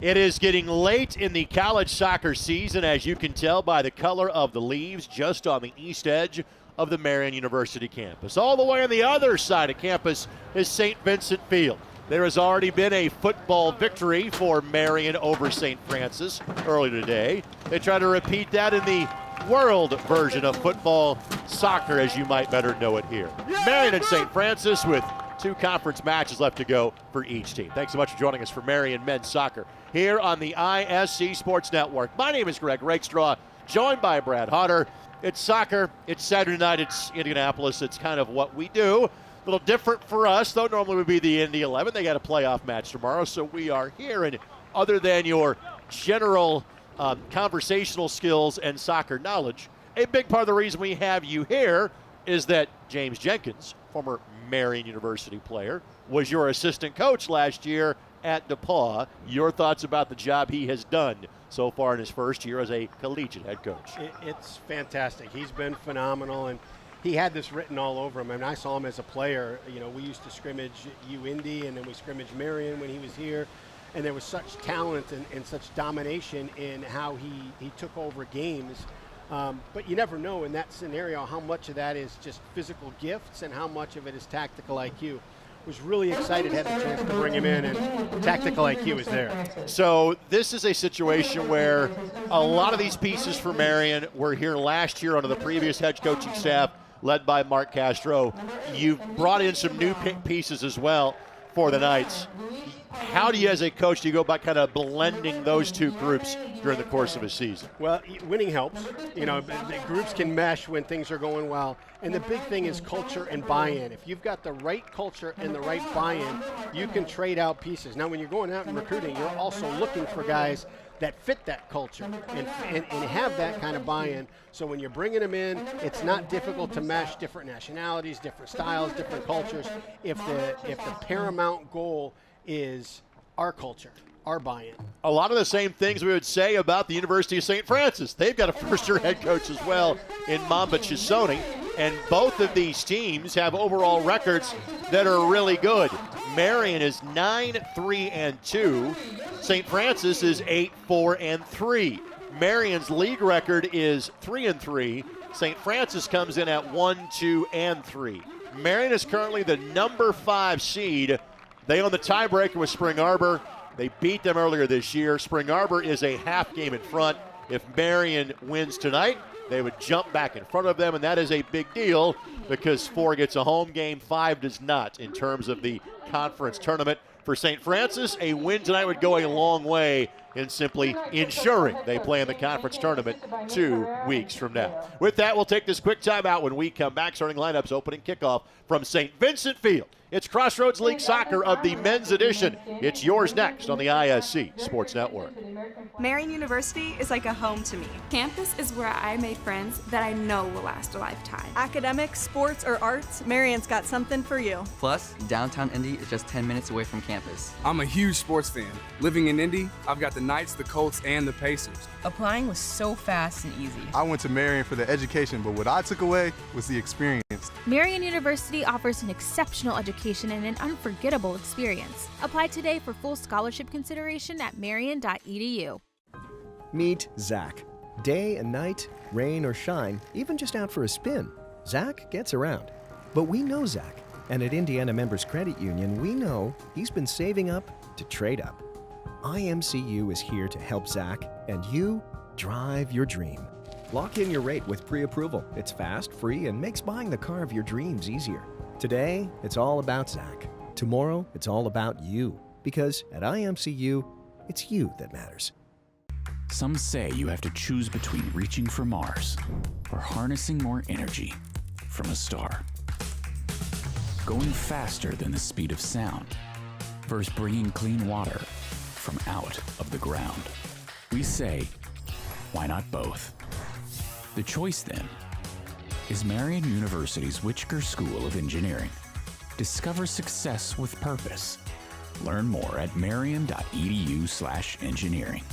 It is getting late in the college soccer season, as you can tell by the color of the leaves just on the east edge of the Marian University campus. All the way on the other side of campus is St. Vincent Field. There has already been a football victory for Marian over St. Francis earlier today. They try to repeat that in the world version of football soccer, as you might better know it here. Marian and St. Francis with 2 conference matches left to go for each team. Thanks so much for joining us for Marian men's soccer here on the ISC Sports Network. My name is Greg Rakestraw, joined by Brad Hodder. It's soccer, it's Saturday night, it's Indianapolis. It's kind of what we do. A little different for us, though. Normally would be the Indy 11. They got a playoff match tomorrow, so we are here. And other than your general conversational skills and soccer knowledge, a big part of the reason we have you here is that James Jenkins, former Marian University player, was your assistant coach last year at DePaul. Your thoughts about the job he has done so far in his first year as a collegiate head coach? It's fantastic. He's been phenomenal, and he had this written all over him. And I saw him as a player. You know, we used to scrimmage Indy, and then we scrimmaged Marian when he was here. And there was such talent and such domination in how he took over games. But you never know in that scenario how much of that is just physical gifts and how much of it is tactical IQ. Was really excited, had the chance to bring him in, and tactical IQ is there. So this is a situation where a lot of these pieces for Marian were here last year under the previous head coaching staff led by Mark Castro. You've brought in some new pieces as well for the Knights. How do you, as a coach, do you go about kind of blending those two groups during the course of a season? Well, winning helps. You know, the groups can mesh when things are going well. And the big thing is culture and buy-in. If you've got the right culture and the right buy-in, you can trade out pieces. Now, when you're going out and recruiting, you're also looking for guys that fit that culture and have that kind of buy-in. So when you're bringing them in, it's not difficult to mesh different nationalities, different styles, different cultures. If the paramount goal is our culture, our buy-in. A lot of the same things we would say about the University of St. Francis. They've got a first-year head coach as well in Mamba Chisoni, and both of these teams have overall records that are really good. Marian is 9-3-2. St. Francis is 8-4-3. Marian's league record is 3-3. St. Francis comes in at 1-2-3. Marian is currently the number 5 seed. They own the tiebreaker with Spring Arbor. They beat them earlier this year. Spring Arbor is a half game in front. If Marian wins tonight, they would jump back in front of them, and that is a big deal because 4 gets a home game, 5 does not in terms of the conference tournament. For St. Francis, a win tonight would go a long way in simply ensuring they play in the conference tournament 2 weeks from now. With that, we'll take this quick timeout. When we come back, starting lineups, opening kickoff from St. Vincent Field. It's Crossroads League Soccer of the men's edition. It's yours next on the ISC Sports Network. Marian University is like a home to me. Campus is where I made friends that I know will last a lifetime. Academics, sports, or arts, Marian's got something for you. Plus, downtown Indy is just 10 minutes away from campus. I'm a huge sports fan. Living in Indy, I've got the Knights, the Colts, and the Pacers. Applying was so fast and easy. I went to Marian for the education, but what I took away was the experience. Marian University offers an exceptional education and an unforgettable experience. Apply today for full scholarship consideration at marian.edu. Meet Zach. Day and night, rain or shine, even just out for a spin, Zach gets around. But we know Zach, and at Indiana Members Credit Union, we know he's been saving up to trade up. IMCU is here to help Zach and you drive your dream. Lock in your rate with pre-approval. It's fast, free, and makes buying the car of your dreams easier. Today, it's all about Zach. Tomorrow, it's all about you. Because at IMCU, it's you that matters. Some say you have to choose between reaching for Mars or harnessing more energy from a star. Going faster than the speed of sound versus bringing clean water from out of the ground. We say, why not both? The choice then is Marian University's Whitaker School of Engineering. Discover success with purpose. Learn more at marian.edu/engineering.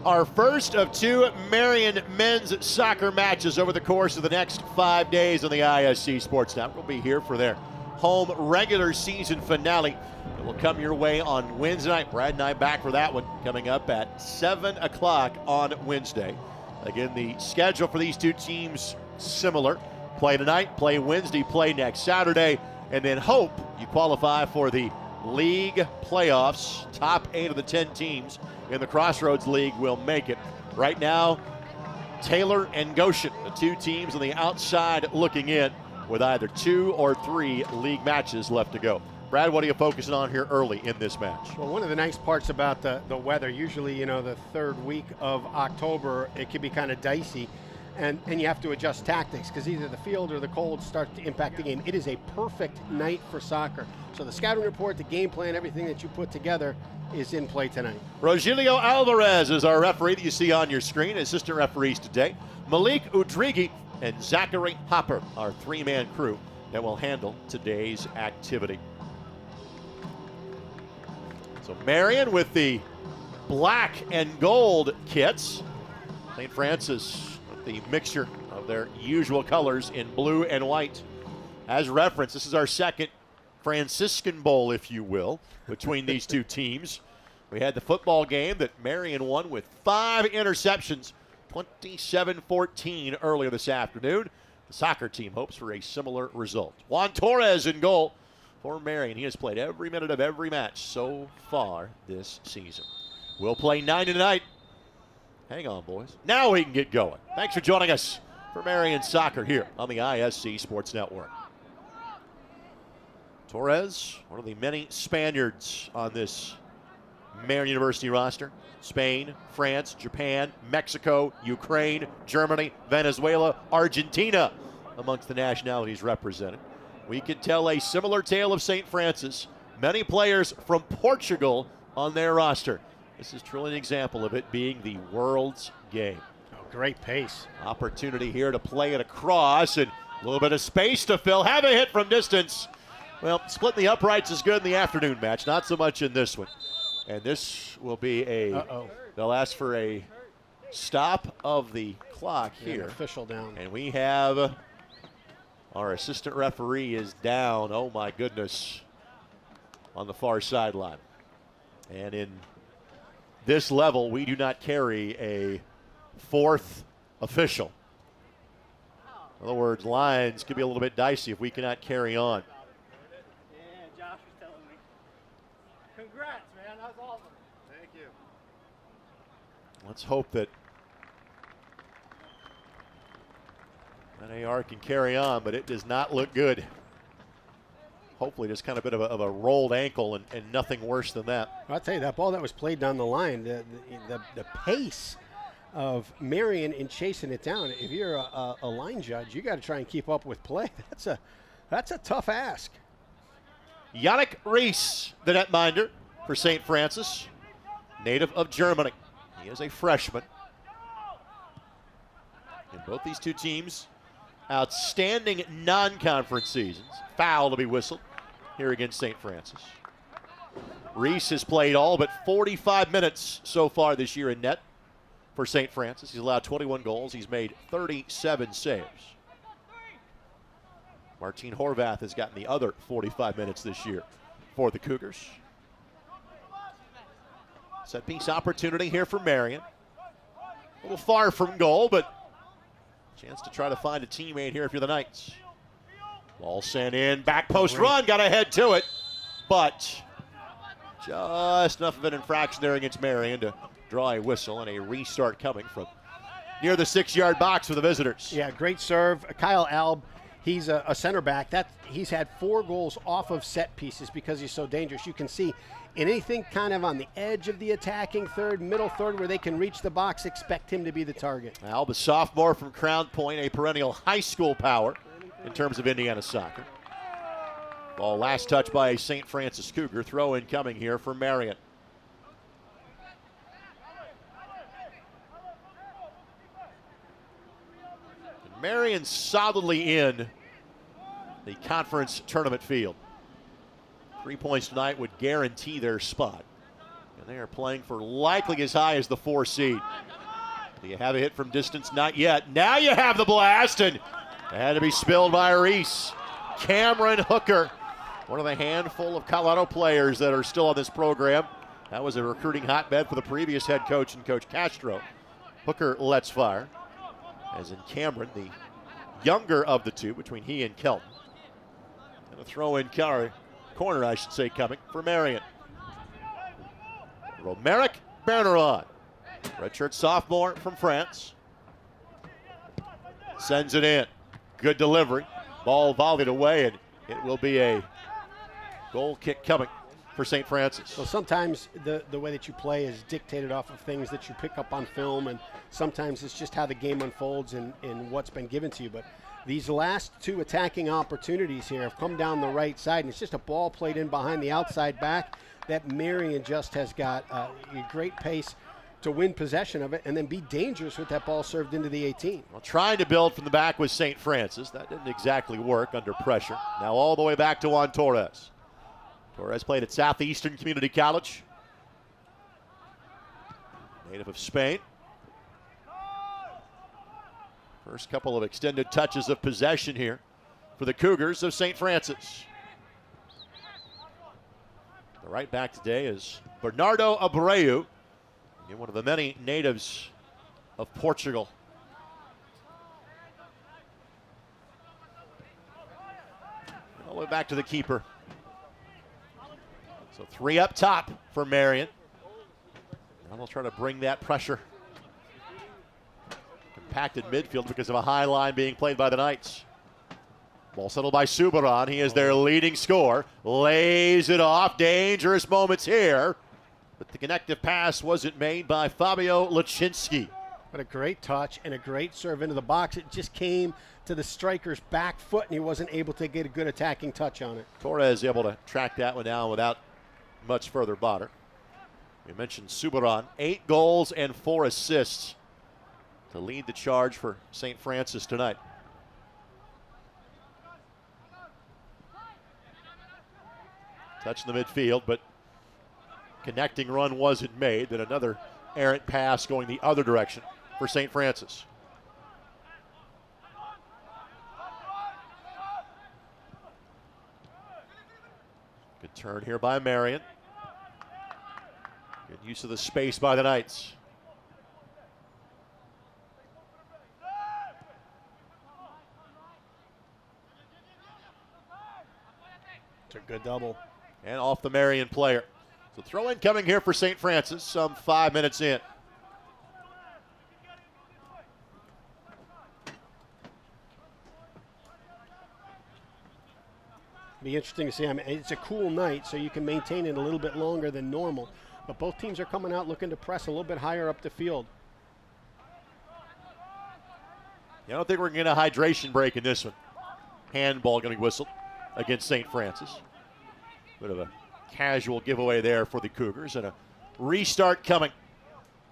Our first of 2 Marian men's soccer matches over the course of the next 5 days on the ISC Sports Network. We'll be here for their home regular season finale. It will come your way on Wednesday night. Brad and I back for that one coming up at 7 o'clock on Wednesday. Again, the schedule for these two teams similar. Play tonight, play Wednesday, play next Saturday, and then hope you qualify for the league playoffs. Top 8 of the 10 teams in the Crossroads League will make it. Right now, Taylor and Goshen, the two teams on the outside looking in, with either 2 or 3 league matches left to go. Brad, what are you focusing on here early in this match? Well, one of the nice parts about the weather, usually, the third week of October, it can be kind of dicey, and you have to adjust tactics because either the field or the cold start to impact the game. It is a perfect night for soccer. So the scouting report, the game plan, everything that you put together is in play tonight. Rogelio Alvarez is our referee that you see on your screen. Assistant referees today, Malik Udrigi and Zachary Hopper, our 3-man crew that will handle today's activity. So Marian with the black and gold kits. St. Francis with the mixture of their usual colors in blue and white. As reference, this is our second Franciscan Bowl, if you will, between these two teams. We had the football game that Marian won with 5 interceptions, 27-14 earlier this afternoon. The soccer team hopes for a similar result. Juan Torres in goal for Marian. He has played every minute of every match so far this season. We'll play 9 tonight. Hang on, boys. Now we can get going. Thanks for joining us for Marian Soccer here on the ISC Sports Network. Torres, one of the many Spaniards on this Marian University roster. Spain, France, Japan, Mexico, Ukraine, Germany, Venezuela, Argentina amongst the nationalities represented. We can tell a similar tale of St. Francis. Many players from Portugal on their roster. This is truly an example of it being the world's game. Oh, great pace. Opportunity here to play it across and a little bit of space to fill. Have a hit from distance. Well, splitting the uprights is good in the afternoon match, not so much in this one. And this will be they'll ask for a stop of the clock here. Official down. And we have our assistant referee is down, oh my goodness, on the far sideline. And in this level, we do not carry a 4th official. In other words, lines could be a little bit dicey if we cannot carry on. Josh was telling me. Congrats, man. That was awesome. Thank you. Let's hope that AR can carry on, but it does not look good. Hopefully just kind of a bit of a rolled ankle and nothing worse than that. I'll tell you, that ball that was played down the line, the pace of Marian in chasing it down. If you're a line judge, you got to try and keep up with play. That's a tough ask. Yannick Rees, the netminder for St. Francis, native of Germany. He is a freshman. In both these two teams, outstanding non-conference seasons. Foul to be whistled here against St. Francis. Rees has played all but 45 minutes so far this year in net for St. Francis. He's allowed 21 goals. He's made 37 saves. Martin Horvath has gotten the other 45 minutes this year for the Cougars. Set piece opportunity here for Marian. A little far from goal, but chance to try to find a teammate here if you're the Knights. Ball sent in, back post run, got ahead to it, but just enough of an infraction there against Marian to draw a whistle and a restart coming from near the 6-yard box for the visitors. Yeah, great serve. Kyle Alb, he's a center back. He's had 4 goals off of set pieces because he's so dangerous. You can see in anything kind of on the edge of the attacking third, middle third, where they can reach the box, expect him to be the target. Alb, a sophomore from Crown Point, a perennial high school power in terms of Indiana soccer. Ball last touched by a St. Francis Cougar. Throw in coming here for Marian. Marian solidly in the conference tournament field. 3 points tonight would guarantee their spot. And they are playing for likely as high as the 4 seed. Do you have a hit from distance? Not yet. Now you have the blast, and it had to be spilled by Reese. Cameron Hooker One of the handful of Colorado players that are still on this program. That was a recruiting hotbed for the previous head coach and Coach Castro. Hooker lets fire, as in Cameron, the younger of the two between he and Kelton. And a throw-in corner, I should say, coming for Marian. Romeric Berneron, redshirt sophomore from France. Sends it in. Good delivery. Ball volleyed away, and it will be a goal kick coming for St. Francis. Well, sometimes the way that you play is dictated off of things that you pick up on film, and sometimes it's just how the game unfolds and what's been given to you. But these last two attacking opportunities here have come down the right side, and it's just a ball played in behind the outside back that Marian just has got a great pace to win possession of it and then be dangerous with that ball served into the 18. Well, trying to build from the back with St. Francis. That didn't exactly work under pressure. Now all the way back to Juan Torres. Torres played at Southeastern Community College. Native of Spain. First couple of extended touches of possession here for the Cougars of St. Francis. The right back today is Bernardo Abreu, one of the many natives of Portugal. All the way back to the keeper. So 3 up top for Marian. Now they'll try to bring that pressure. Compacted midfield because of a high line being played by the Knights. Ball settled by Subaran. He is their leading scorer. Lays it off. Dangerous moments here. But the connective pass wasn't made by Fabio Laczynski. What a great touch and a great serve into the box. It just came to the striker's back foot, and he wasn't able to get a good attacking touch on it. Torres able to track that one down without much further bother. We mentioned Subaran. 8 goals and 4 assists to lead the charge for St. Francis tonight. Touch in the midfield, but connecting run wasn't made. Then another errant pass going the other direction for St. Francis. Good turn here by Marian. Good use of the space by the Knights. It's a good double. And off the Marian player. So throw in coming here for St. Francis, some 5 minutes in. Be interesting to see. I mean, it's a cool night, so you can maintain it a little bit longer than normal. But both teams are coming out looking to press a little bit higher up the field. I don't think we're going to get a hydration break in this one. Handball going to be whistled against St. Francis. Bit of a casual giveaway there for the Cougars, and a restart coming.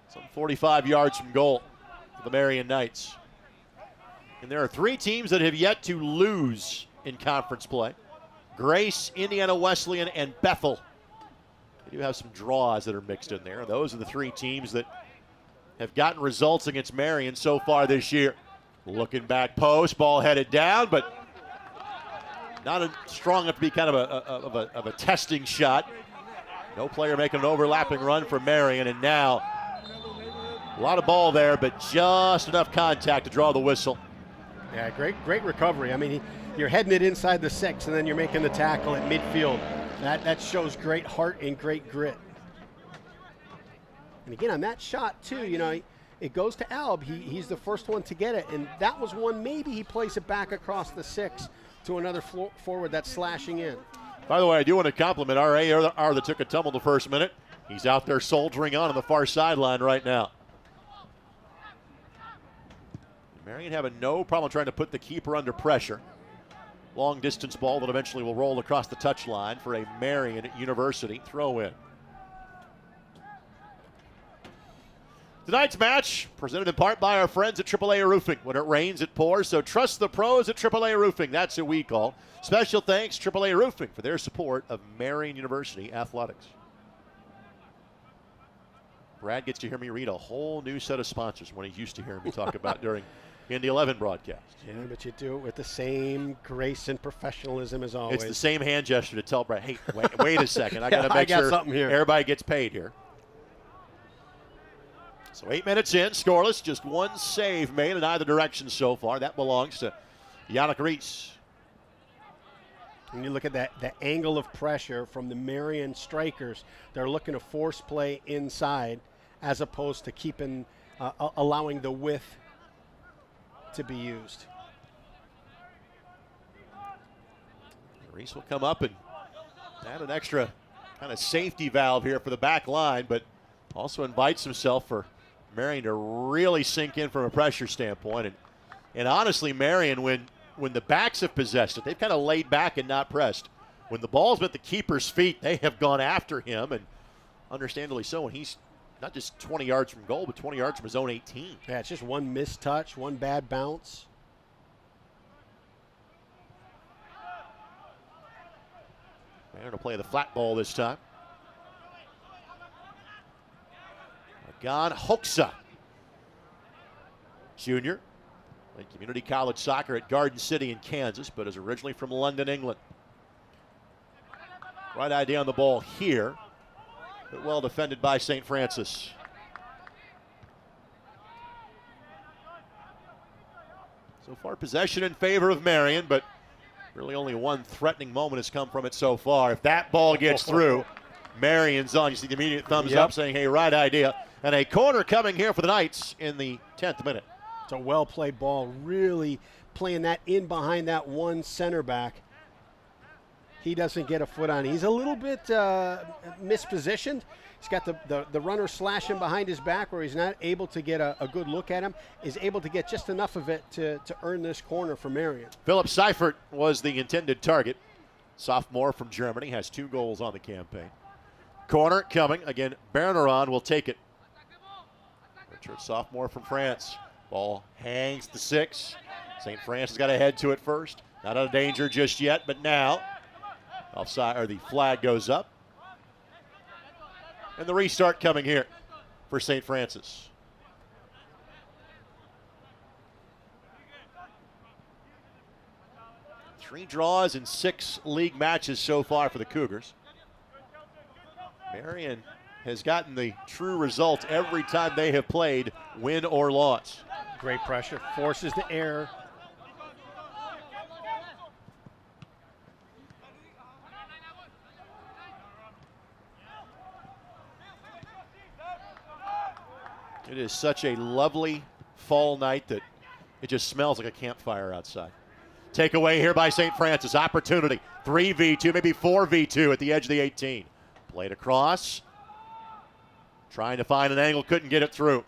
Some 45 yards from goal for the Marian Knights. And there are 3 teams that have yet to lose in conference play. Grace, Indiana Wesleyan, and Bethel. They do have some draws that are mixed in there. Those are the 3 teams that have gotten results against Marian so far this year. Looking back post, ball headed down, but not strong enough to be kind of a testing shot. No player making an overlapping run for Marian, and now a lot of ball there, but just enough contact to draw the whistle. Yeah, great recovery. I mean, you're heading it inside the 6, and then you're making the tackle at midfield. That shows great heart and great grit. And again, on that shot too, you know, it goes to Alb. He's the first one to get it, and that was one maybe he plays it back across the 6 to another forward that's slashing in. By the way, I do want to compliment R.A. that took a tumble the first minute. He's out there soldiering on the far sideline right now. Marian having no problem trying to put the keeper under pressure. Long distance ball that eventually will roll across the touchline for a Marian University throw-in. Tonight's match presented in part by our friends at AAA Roofing. When it rains, it pours, so trust the pros at AAA Roofing. That's who we call. Special thanks AAA Roofing for their support of Marian University athletics. Brad gets to hear me read a whole new set of sponsors when he used to hear me talk about during Indy 11 broadcast. Yeah, but you do it with the same grace and professionalism as always. It's the same hand gesture to tell Brett, hey, wait a second. I got to I make got sure something here. Everybody gets paid here. So 8 minutes in, scoreless, just one save made in either direction so far. That belongs to Yannick Reese. When you look at the angle of pressure from the Marian strikers, they're looking to force play inside as opposed to keeping, allowing the width to be used. Reese will come up and add an extra kind of safety valve here for the back line, but also invites himself for Marian to really sink in from a pressure standpoint. And honestly, Marian, when the backs have possessed it, they've kind of laid back and not pressed. When the ball's been at the keeper's feet, they have gone after him, and understandably so. And he's not just 20 yards from goal, but 20 yards from his own 18. Yeah, it's just one missed touch, one bad bounce. Marian will play the flat ball this time. Agan Hoxa, Jr. Played community college soccer at Garden City in Kansas, but is originally from London, England. Right idea on the ball here, but well defended by St. Francis. So far, possession in favor of Marian, but really only one threatening moment has come from it so far. If that ball gets through, Marian's on. You see the immediate thumbs up saying, hey, right idea. And a corner coming here for the Knights in the 10th minute. It's a well-played ball, really playing that in behind that one center back. He doesn't get a foot on. He's a little bit mispositioned. He's got the runner slashing behind his back where he's not able to get a good look at him. Is able to get just enough of it to earn this corner for Marian. Philip Seifert was the intended target. Sophomore from Germany, has 2 goals on the campaign. Corner coming. Again, Berneron will take it. Richard, sophomore from France. Ball hangs to 6. St. Francis got to head to it first. Not out of danger just yet, but now offside, or the flag goes up. And the restart coming here for St. Francis. Three draws in 6 league matches so far for the Cougars. Marian has gotten the true result every time they have played, win or loss. Great pressure, forces the error. It is such a lovely fall night that it just smells like a campfire outside. Takeaway here by St. Francis. Opportunity. 3v2, maybe 4v2 at the edge of the 18. Played across. Trying to find an angle, couldn't get it through.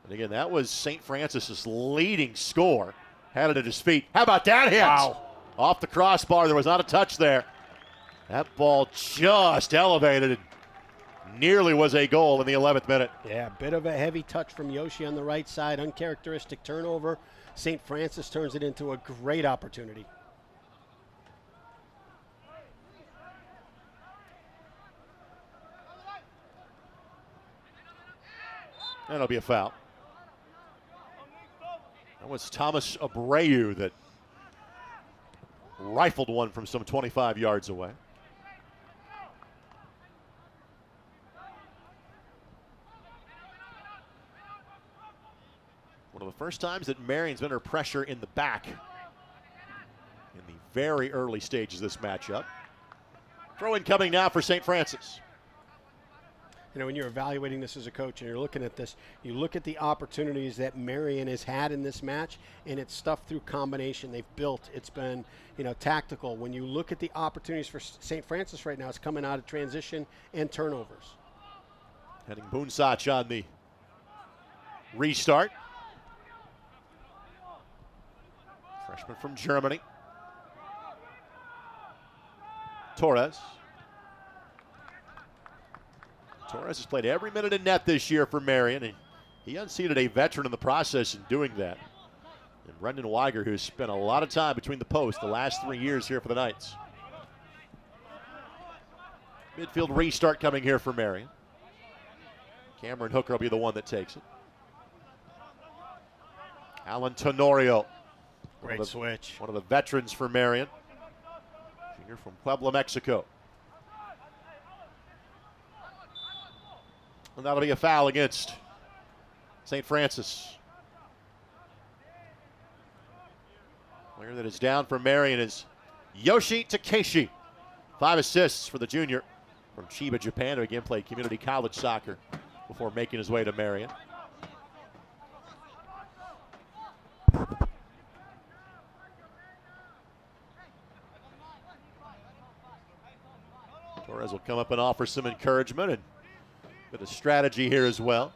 And again, that was St. Francis's leading score. Had it at his feet. How about that hit? Wow. Off the crossbar. There was not a touch there. That ball just elevated and nearly was a goal in the 11th minute. Yeah, a bit of a heavy touch from Yoshi on the right side. Uncharacteristic turnover. St. Francis turns it into a great opportunity. And it'll be a foul. That was Thomas Abreu that rifled one from some 25 yards away. One of the first times that Marian's been under pressure in the back in the very early stages of this matchup. Throw in coming now for St. Francis. You know, when you're evaluating this as a coach and you're looking at this, you look at the opportunities that Marian has had in this match, and it's stuff through combination they've built. It's been, you know, tactical. When you look at the opportunities for St. Francis right now, it's coming out of transition and turnovers. Heading Boonsach on the restart. Freshman from Germany. Torres. Torres has played every minute in net this year for Marian, and he unseated a veteran in the process in doing that. And Brendan Weiger, who's spent a lot of time between the posts the last 3 years here for the Knights. Midfield restart coming here for Marian. Cameron Hooker will be the one that takes it. Alan Tenorio. Great switch. One of the veterans for Marian. Junior from Puebla, Mexico. And that'll be a foul against St. Francis. Player that is down for Marian is Yoshi Takeshi. 5 assists for the junior from Chiba, Japan, who again played community college soccer before making his way to Marian. Torres will come up and offer some encouragement and a bit of strategy here as well.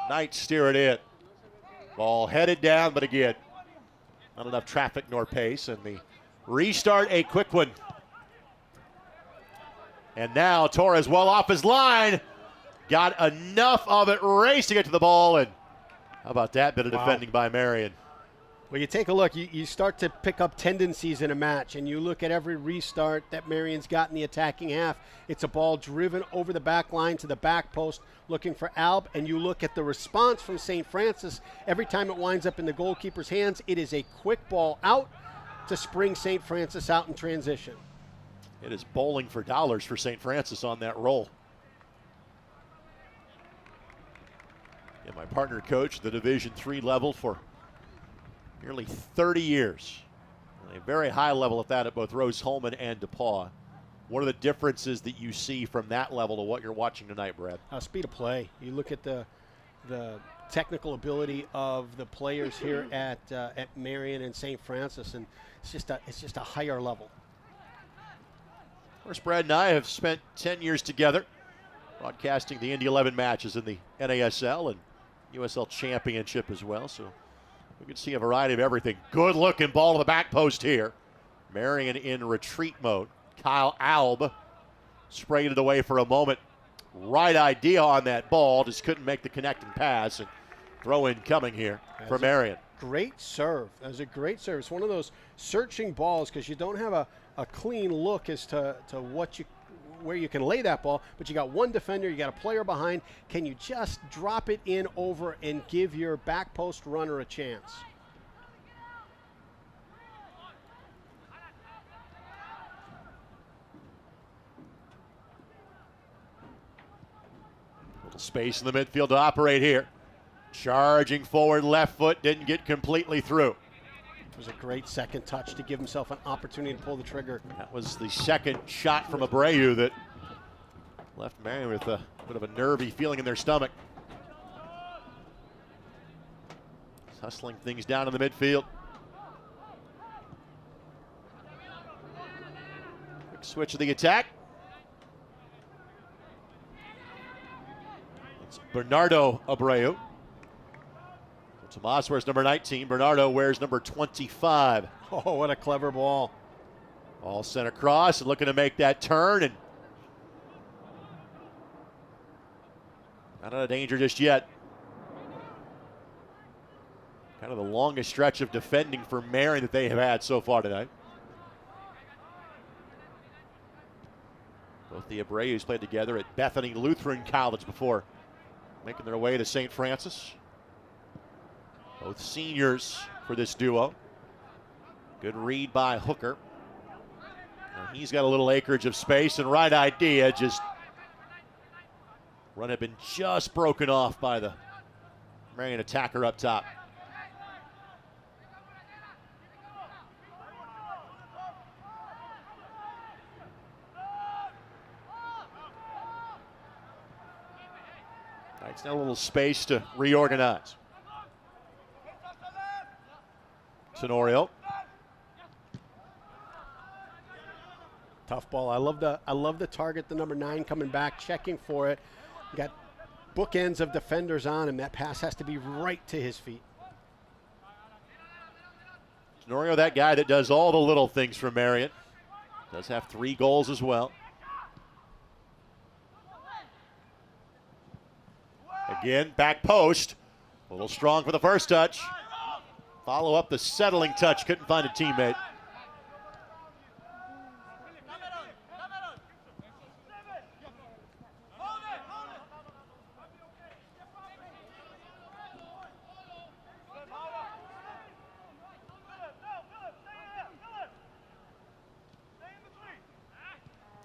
Knight steer it in. Ball headed down, but again, not enough traffic nor pace, and the restart a quick one. And now Torres well off his line. Got enough of it, raced to get to the ball, and how about that bit of defending by Marian? Well, you take a look, you start to pick up tendencies in a match, and you look at every restart that Marian's got in the attacking half. It's a ball driven over the back line to the back post, looking for Alb, and you look at the response from St. Francis. Every time it winds up in the goalkeeper's hands, it is a quick ball out to spring St. Francis out in transition. It is bowling for dollars for St. Francis on that roll. And my partner coached the Division III level for nearly 30 years. A very high level at that at both Rose-Hulman and DePauw. What are the differences that you see from that level to what you're watching tonight, Brad? Speed of play. You look at the technical ability of the players here at Marian and St. Francis, and it's just a higher level. Of course, Brad and I have spent 10 years together broadcasting the Indy 11 matches in the NASL and USL Championship as well, so we can see a variety of everything. Good looking ball to the back post here. Marian in retreat mode. Kyle Alb sprayed it away for a moment. Right idea on that ball, just couldn't make the connecting pass, and throw in coming here for Marian. Great serve. That was a great serve. It's one of those searching balls because you don't have a clean look as to where you can lay that ball, but you got one defender, you got a player behind. Can you just drop it in over and give your back post runner a chance? Little space in the midfield to operate here. Charging forward, left foot, didn't get completely through. It was a great second touch to give himself an opportunity to pull the trigger. That was the second shot from Abreu that left Marian with a bit of a nervy feeling in their stomach. He's hustling things down in the midfield. Quick switch of the attack. It's Bernardo Abreu. Tomas wears number 19. Bernardo wears number 25. Oh, what a clever ball. Ball sent across and looking to make that turn, and not out of danger just yet. Kind of the longest stretch of defending for Marian that they have had so far tonight. Both the Abreus played together at Bethany Lutheran College before making their way to St. Francis. Both seniors for this duo. Good read by Hooker. Now he's got a little acreage of space and right idea. Just run had been just broken off by the Marian attacker up top. It's now a little space to reorganize. Tenorio. Tough ball. I love the target, the number 9 coming back, checking for it. Got bookends of defenders on him. That pass has to be right to his feet. Tenorio, that guy that does all the little things for Marian. Does have 3 goals as well. Again, back post. A little strong for the first touch. Follow up the settling touch. Couldn't find a teammate.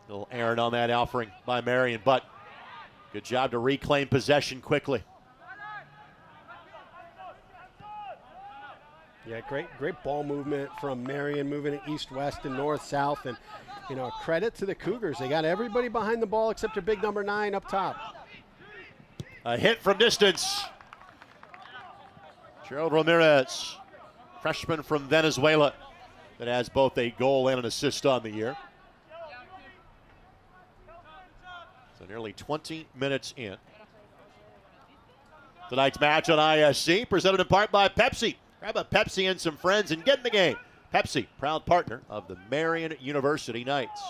Little errant on that offering by Marian, but good job to reclaim possession quickly. Yeah, great ball movement from Marian, moving it east, west, and north, south. And, you know, credit to the Cougars. They got everybody behind the ball except their big number 9 up top. A hit from distance. Gerald Ramirez, freshman from Venezuela, that has both a goal and an assist on the year. So nearly 20 minutes in. Tonight's match on ISC, presented in part by Pepsi. Grab a Pepsi and some friends and get in the game. Pepsi, proud partner of the Marian University Knights.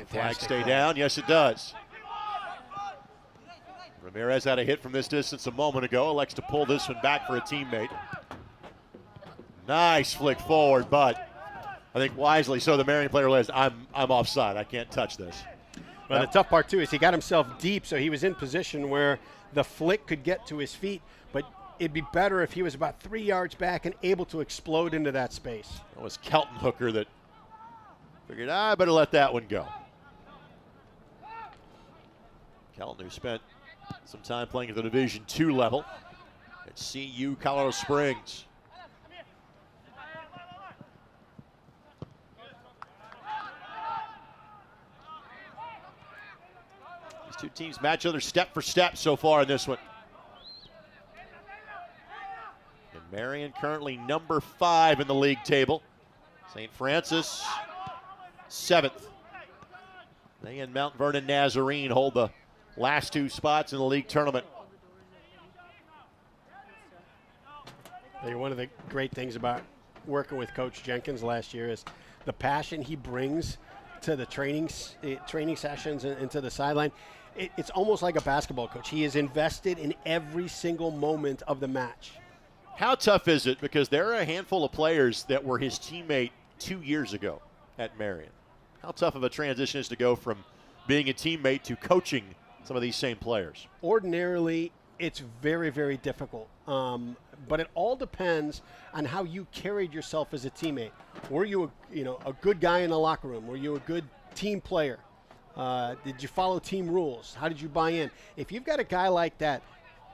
Flag stay down. Yes, it does. Ramirez had a hit from this distance a moment ago. Elects to pull this one back for a teammate. Nice flick forward, but I think wisely so. The Marian player realized, I'm offside. I can't touch this. Well, the tough part, too, is he got himself deep, so he was in position where the flick could get to his feet, but it'd be better if he was about 3 yards back and able to explode into that space. It was Kelton Hooker that figured, I better let that one go. Kelton, who spent some time playing at the Division II level at CU Colorado Springs. These two teams match each other step for step so far in this one. And Marian currently number 5 in the league table. St. Francis 7th. They and Mount Vernon Nazarene hold the last 2 spots in the league tournament. One of the great things about working with Coach Jenkins last year is the passion he brings to the training sessions and to the sideline. It's almost like a basketball coach. He is invested in every single moment of the match. How tough is it? Because there are a handful of players that were his teammate 2 years ago at Marian. How tough of a transition is to go from being a teammate to coaching some of these same players? Ordinarily, it's very, very difficult. But it all depends on how you carried yourself as a teammate. Were you a good guy in the locker room? Were you a good team player? Did you follow team rules? How did you buy in? If you've got a guy like that,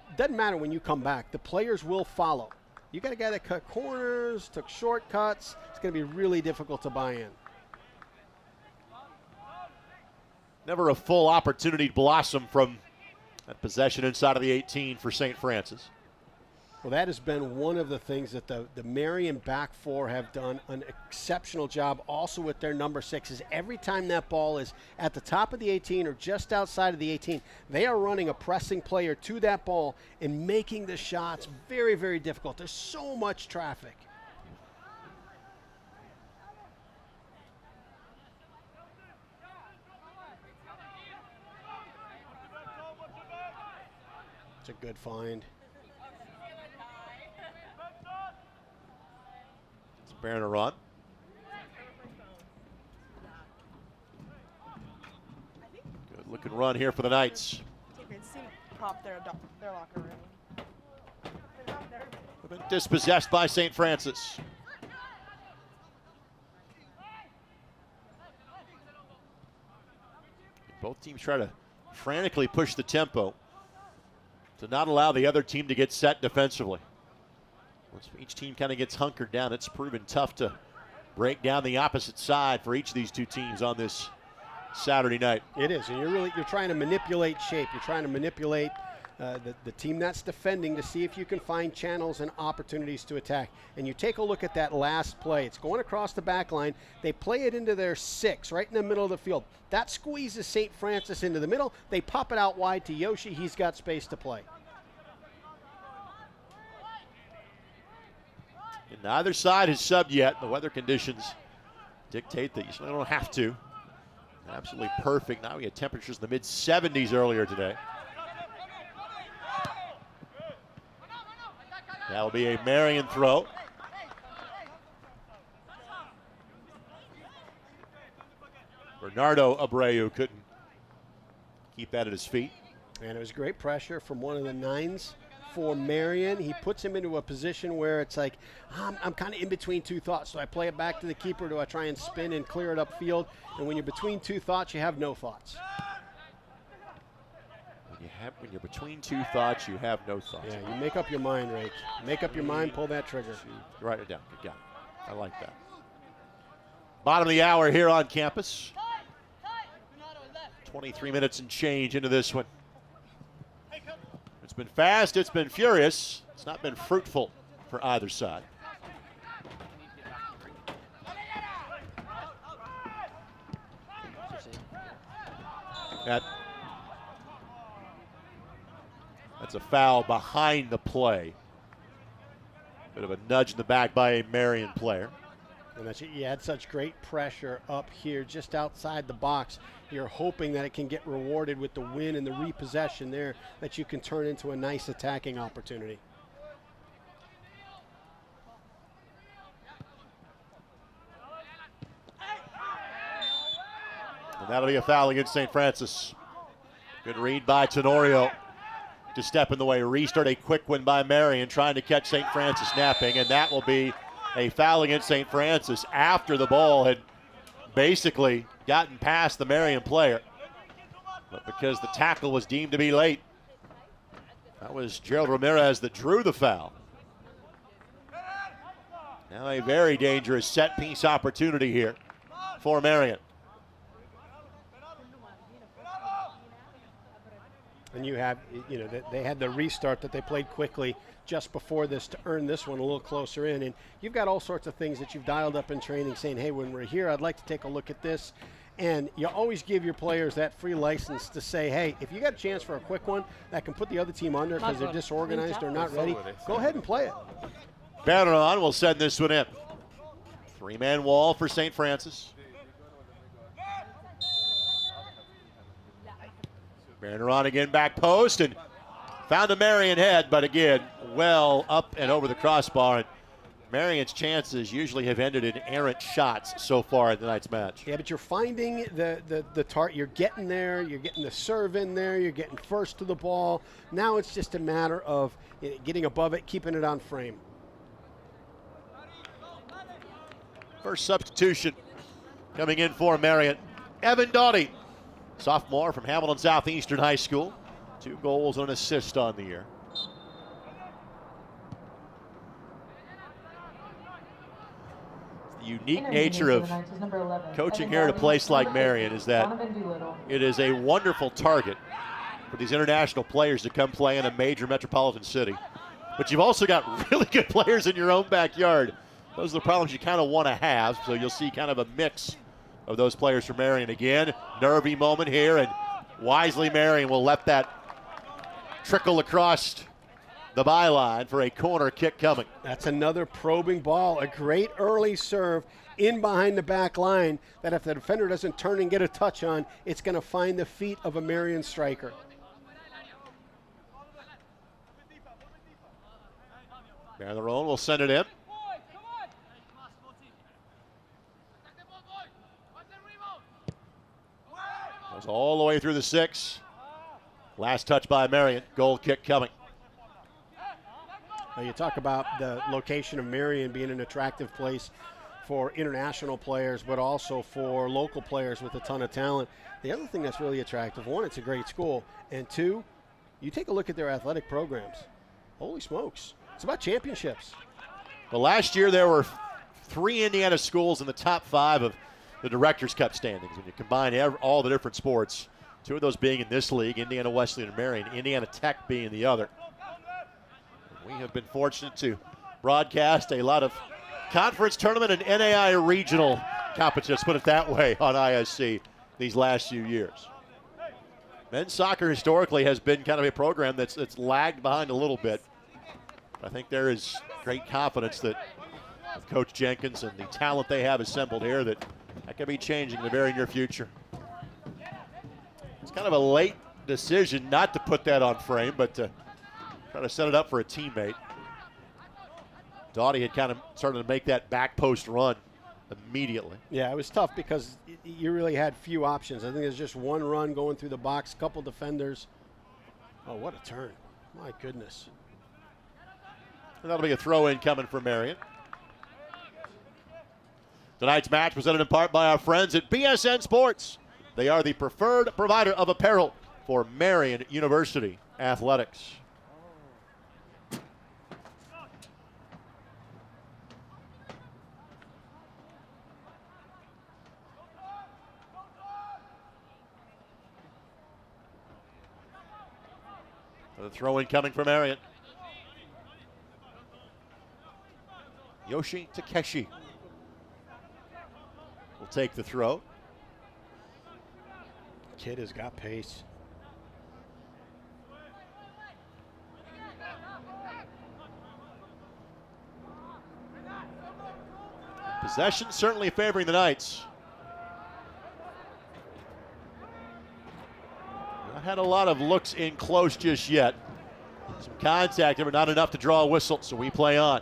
it doesn't matter when you come back. The players will follow. You got a guy that cut corners, took shortcuts. It's going to be really difficult to buy in. Never a full opportunity to blossom from that possession inside of the 18 for St. Francis. Well, that has been one of the things that the Marian back 4 have done an exceptional job also with their number 6s. Every time that ball is at the top of the 18 or just outside of the 18, they are running a pressing player to that ball and making the shots very, very difficult. There's so much traffic. It's a good find. It's bearing a run. Good looking run here for the Knights. Prop their locker room. Been dispossessed by St. Francis. Both teams try to frantically push the tempo to not allow the other team to get set defensively. Once each team kind of gets hunkered down, it's proven tough to break down the opposite side for each of these two teams on this Saturday night. It is, and you're trying to manipulate shape. You're trying to manipulate the team that's defending to see if you can find channels and opportunities to attack. And you take a look at that last play. It's going across the back line. They play it into their 6 right in the middle of the field. That squeezes St. Francis into the middle. They pop it out wide to Yoshi. He's got space to play. And neither side has subbed yet. The weather conditions dictate that you certainly don't have to. Absolutely perfect. Now we had temperatures in the mid-70s earlier today. That'll be a Marian throw. Bernardo Abreu couldn't keep that at his feet. And it was great pressure from one of the 9s for Marian. He puts him into a position where it's like, I'm kind of in between two thoughts. Do I play it back to the keeper? Do I try and spin and clear it upfield? And when you're between two thoughts, you have no thoughts. When you're between two thoughts, you have no thoughts. Yeah, you make up your mind, Rake. Make up your mind, pull that trigger. Write it down. Good guy. I like that. Bottom of the hour here on campus. 23 minutes and change into this one. It's been fast, it's been furious. It's not been fruitful for either side. That's a foul behind the play. Bit of a nudge in the back by a Marian player. And that's, you had such great pressure up here just outside the box. You're hoping that it can get rewarded with the win and the repossession there, that you can turn into a nice attacking opportunity. And that'll be a foul against St. Francis. Good read by Tenorio to step in the way. Restart a quick one by Marian, trying to catch St. Francis napping, and that will be a foul against St. Francis after the ball had basically gotten past the Marian player. But because the tackle was deemed to be late, that was Gerald Ramirez that drew the foul. Now a very dangerous set piece opportunity here for Marian. And you have, they had the restart that they played quickly just before this to earn this one a little closer in. And you've got all sorts of things that you've dialed up in training saying, hey, when we're here, I'd like to take a look at this. And you always give your players that free license to say, hey, if you got a chance for a quick one that can put the other team under because they're disorganized or not ready, go ahead and play it. Marian will send this one in. 3-man wall for St. Francis. Marian again back post and found a Marian head, but again, well up and over the crossbar. And Marian's chances usually have ended in errant shots so far in tonight's match. Yeah, but you're finding the target. You're getting there. You're getting the serve in there. You're getting first to the ball. Now it's just a matter of getting above it, keeping it on frame. First substitution coming in for Marian. Evan Doughty, sophomore from Hamilton Southeastern High School. 2 goals and an assist on the year. The unique nature of coaching here at a place like Marian is that it is a wonderful target for these international players to come play in a major metropolitan city. But you've also got really good players in your own backyard. Those are the problems you kind of want to have, so you'll see kind of a mix of those players from Marian. Again, nervy moment here, and wisely Marian will let that trickle across the byline for a corner kick coming. That's another probing ball, a great early serve in behind the back line that if the defender doesn't turn and get a touch on, it's going to find the feet of a Marian striker. Marian will send it in. Goes all the way through the 6. Last touch by Marian. Goal kick coming. You talk about the location of Marian being an attractive place for international players, but also for local players with a ton of talent. The other thing that's really attractive, 1, it's a great school, and 2, you take a look at their athletic programs. Holy smokes. It's about championships. Well, last year there were 3 Indiana schools in the top 5 of the Directors' Cup standings. When you combine all the different sports, 2 of those being in this league, Indiana Wesleyan and Marian, Indiana Tech being the other. We have been fortunate to broadcast a lot of conference tournament and NAI regional competitions, put it that way, on ISC these last few years. Men's soccer historically has been kind of a program that's lagged behind a little bit. I think there is great confidence that with Coach Jenkins and the talent they have assembled here that could be changing in the very near future. It's kind of a late decision not to put that on frame, but to try to set it up for a teammate. Doughty had kind of started to make that back post run immediately. Yeah, it was tough because you really had few options. I think there's just one run going through the box, couple defenders. Oh, what a turn. My goodness. And that'll be a throw-in coming from Marian. Tonight's match presented in part by our friends at BSN Sports. They are the preferred provider of apparel for Marian University athletics. The throw-in coming from Marian. Yoshi Takeshi will take the throw. Kid has got pace. Possession certainly favoring the Knights. Not had a lot of looks in close just yet. Some contact, but not enough to draw a whistle, so we play on.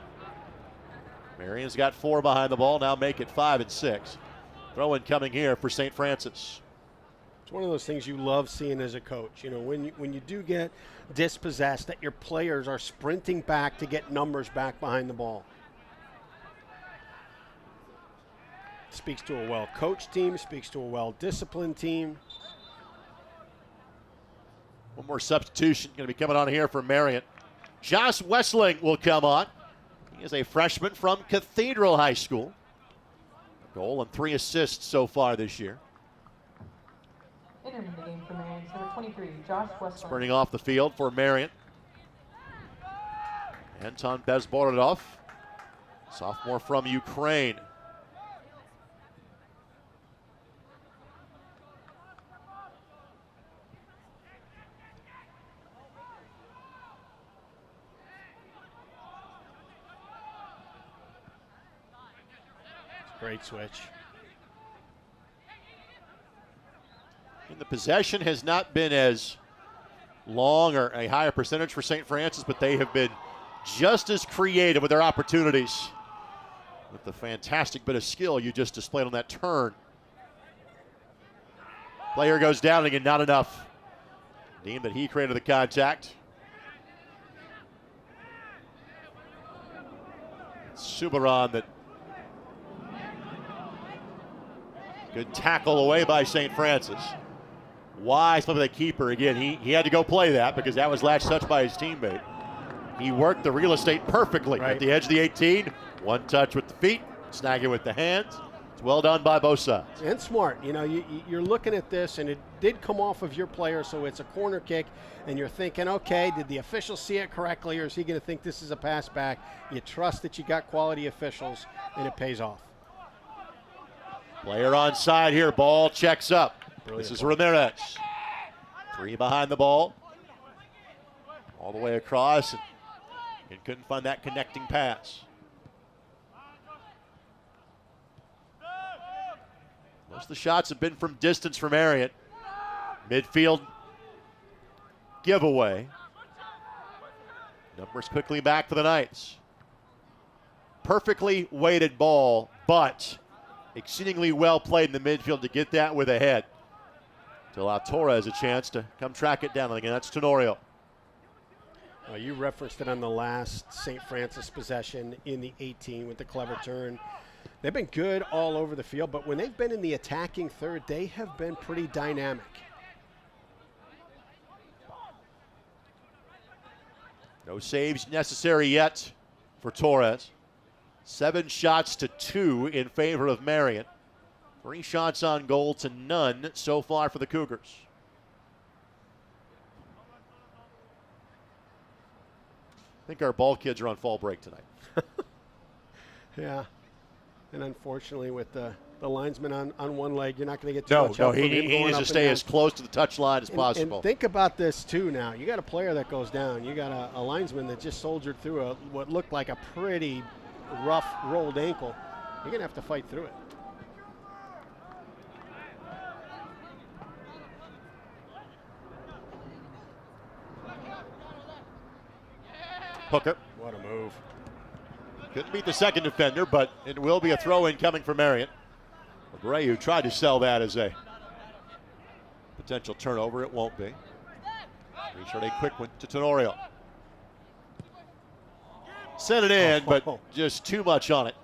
Marian's got 4 behind the ball, now make it 5 and 6. Throw-in coming here for St. Francis. It's one of those things you love seeing as a coach. You know, when you do get dispossessed, that your players are sprinting back to get numbers back behind the ball. Speaks to a well-coached team, speaks to a well-disciplined team. One more substitution going to be coming on here for Marian. Josh Wessling will come on. He is a freshman from Cathedral High School. A goal and 3 assists so far this year. Entering the game for Marian, number 23, Josh Westland. Spurting off the field for Marian. Anton Bezborodov, sophomore from Ukraine. Great switch. And the possession has not been as long or a higher percentage for St. Francis, but they have been just as creative with their opportunities. With the fantastic bit of skill you just displayed on that turn. Player goes down and again, not enough. Deemed that he created the contact. Subaran that good tackle away by St. Francis. Wise play by the keeper. Again, he had to go play that because that was last touch by his teammate. He worked the real estate perfectly at the edge of the 18. One touch with the feet, snag it with the hands. It's well done by both sides. And smart. You know, you're looking at this, and it did come off of your player, so it's a corner kick, and you're thinking, okay, did the official see it correctly, or is he going to think this is a pass back? You trust that you got quality officials, and it pays off. Player onside here. Ball checks up. Brilliant. This is Ramirez. 3 behind the ball. All the way across. And couldn't find that connecting pass. Most of the shots have been from distance from Marian. Midfield giveaway. Numbers quickly back for the Knights. Perfectly weighted ball, but exceedingly well played in the midfield to get that with a head. To allow Torres a chance to come track it down. And again, that's Tenorio. You referenced it on the last St. Francis possession in the 18 with the clever turn. They've been good all over the field, but when they've been in the attacking third, they have been pretty dynamic. No saves necessary yet for Torres. 7 shots to 2 in favor of Marian. 3 shots on goal to none so far for the Cougars. I think our ball kids are on fall break tonight. Yeah. And unfortunately, with the linesman on one leg, you're not going to get too much help. He needs to stay as close to the touch line as possible. And think about this, too, now. You got a player that goes down. You got a linesman that just soldiered through what looked like a pretty rough rolled ankle. You're going to have to fight through it. Hooker. What a move. Couldn't beat the second defender, but it will be a throw-in coming for Marian. Abreu tried to sell that as a potential turnover. It won't be. Richard, a quick one to Tenorio. Sent it in, but just too much on it.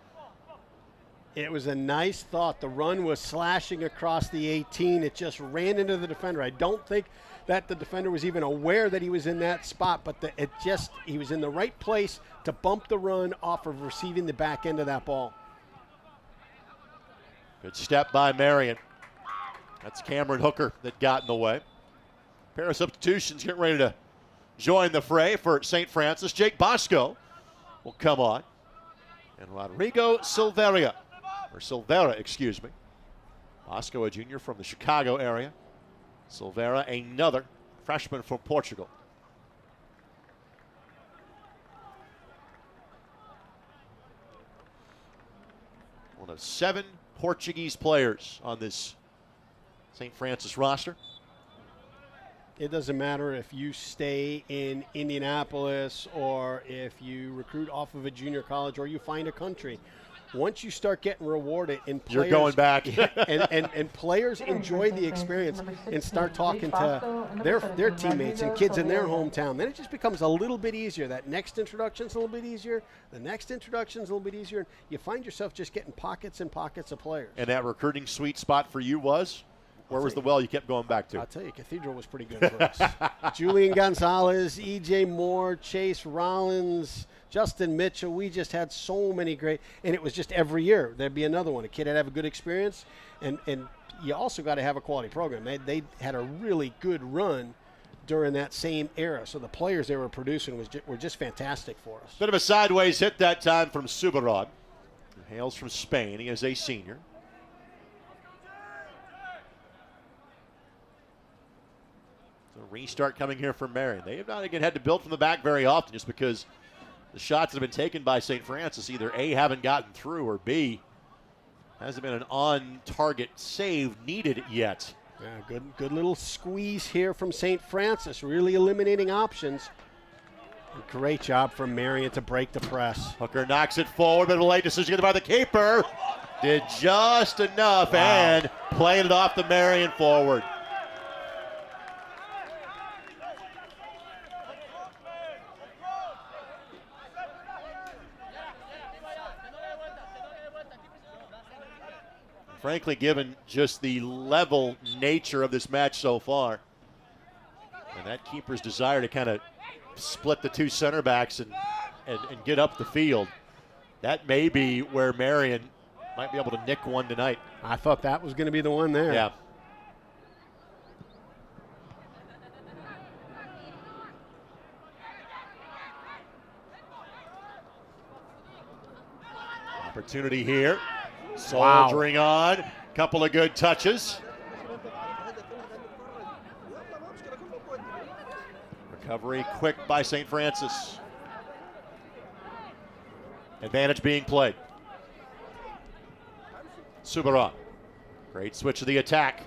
It was a nice thought. The run was slashing across the 18. It just ran into the defender. I don't think that the defender was even aware that he was in that spot, but he was in the right place to bump the run off of receiving the back end of that ball. Good step by Marian. That's Cameron Hooker that got in the way. Pair of substitutions getting ready to join the fray for St. Francis. Jake Bosco will come on. And Rodrigo Silveira, excuse me. Bosco, a junior from the Chicago area. Silveira, another freshman from Portugal. One of 7 Portuguese players on this St. Francis roster. It doesn't matter if you stay in Indianapolis or if you recruit off of a junior college or you find a country. Once you start getting rewarded and players, you're going back. and players enjoy the experience and start talking to their teammates and kids in their hometown, then it just becomes a little bit easier. That next introduction's a little bit easier. The next introduction's a little bit easier. You find yourself just getting pockets and pockets of players. And that recruiting sweet spot for you was? Where was the well you kept going back to? I'll tell you, Cathedral was pretty good for us. Julian Gonzalez, E.J. Moore, Chase Rollins, Justin Mitchell. We just had so many great, and it was just every year there'd be another one. A kid had to have a good experience, and you also got to have a quality program. They had a really good run during that same era, so the players they were producing were just fantastic for us. Bit of a sideways hit that time from Subarad, who hails from Spain. He is a senior. Restart coming here from Marian. They have not again had to build from the back very often just because the shots that have been taken by St. Francis either A, haven't gotten through, or B, hasn't been an on-target save needed yet. Yeah, good little squeeze here from St. Francis, really eliminating options. Great job from Marian to break the press. Hooker knocks it forward, but a late decision by the keeper. Did just enough and played it off the Marian forward. Frankly, given just the level nature of this match so far, and that keeper's desire to kind of split the two center backs and get up the field, that may be where Marian might be able to nick one tonight. I thought that was going to be the one there. Yeah. Opportunity here. Soldiering on. Couple of good touches. Recovery quick by St. Francis. Advantage being played. Subaran. Great switch to the attack.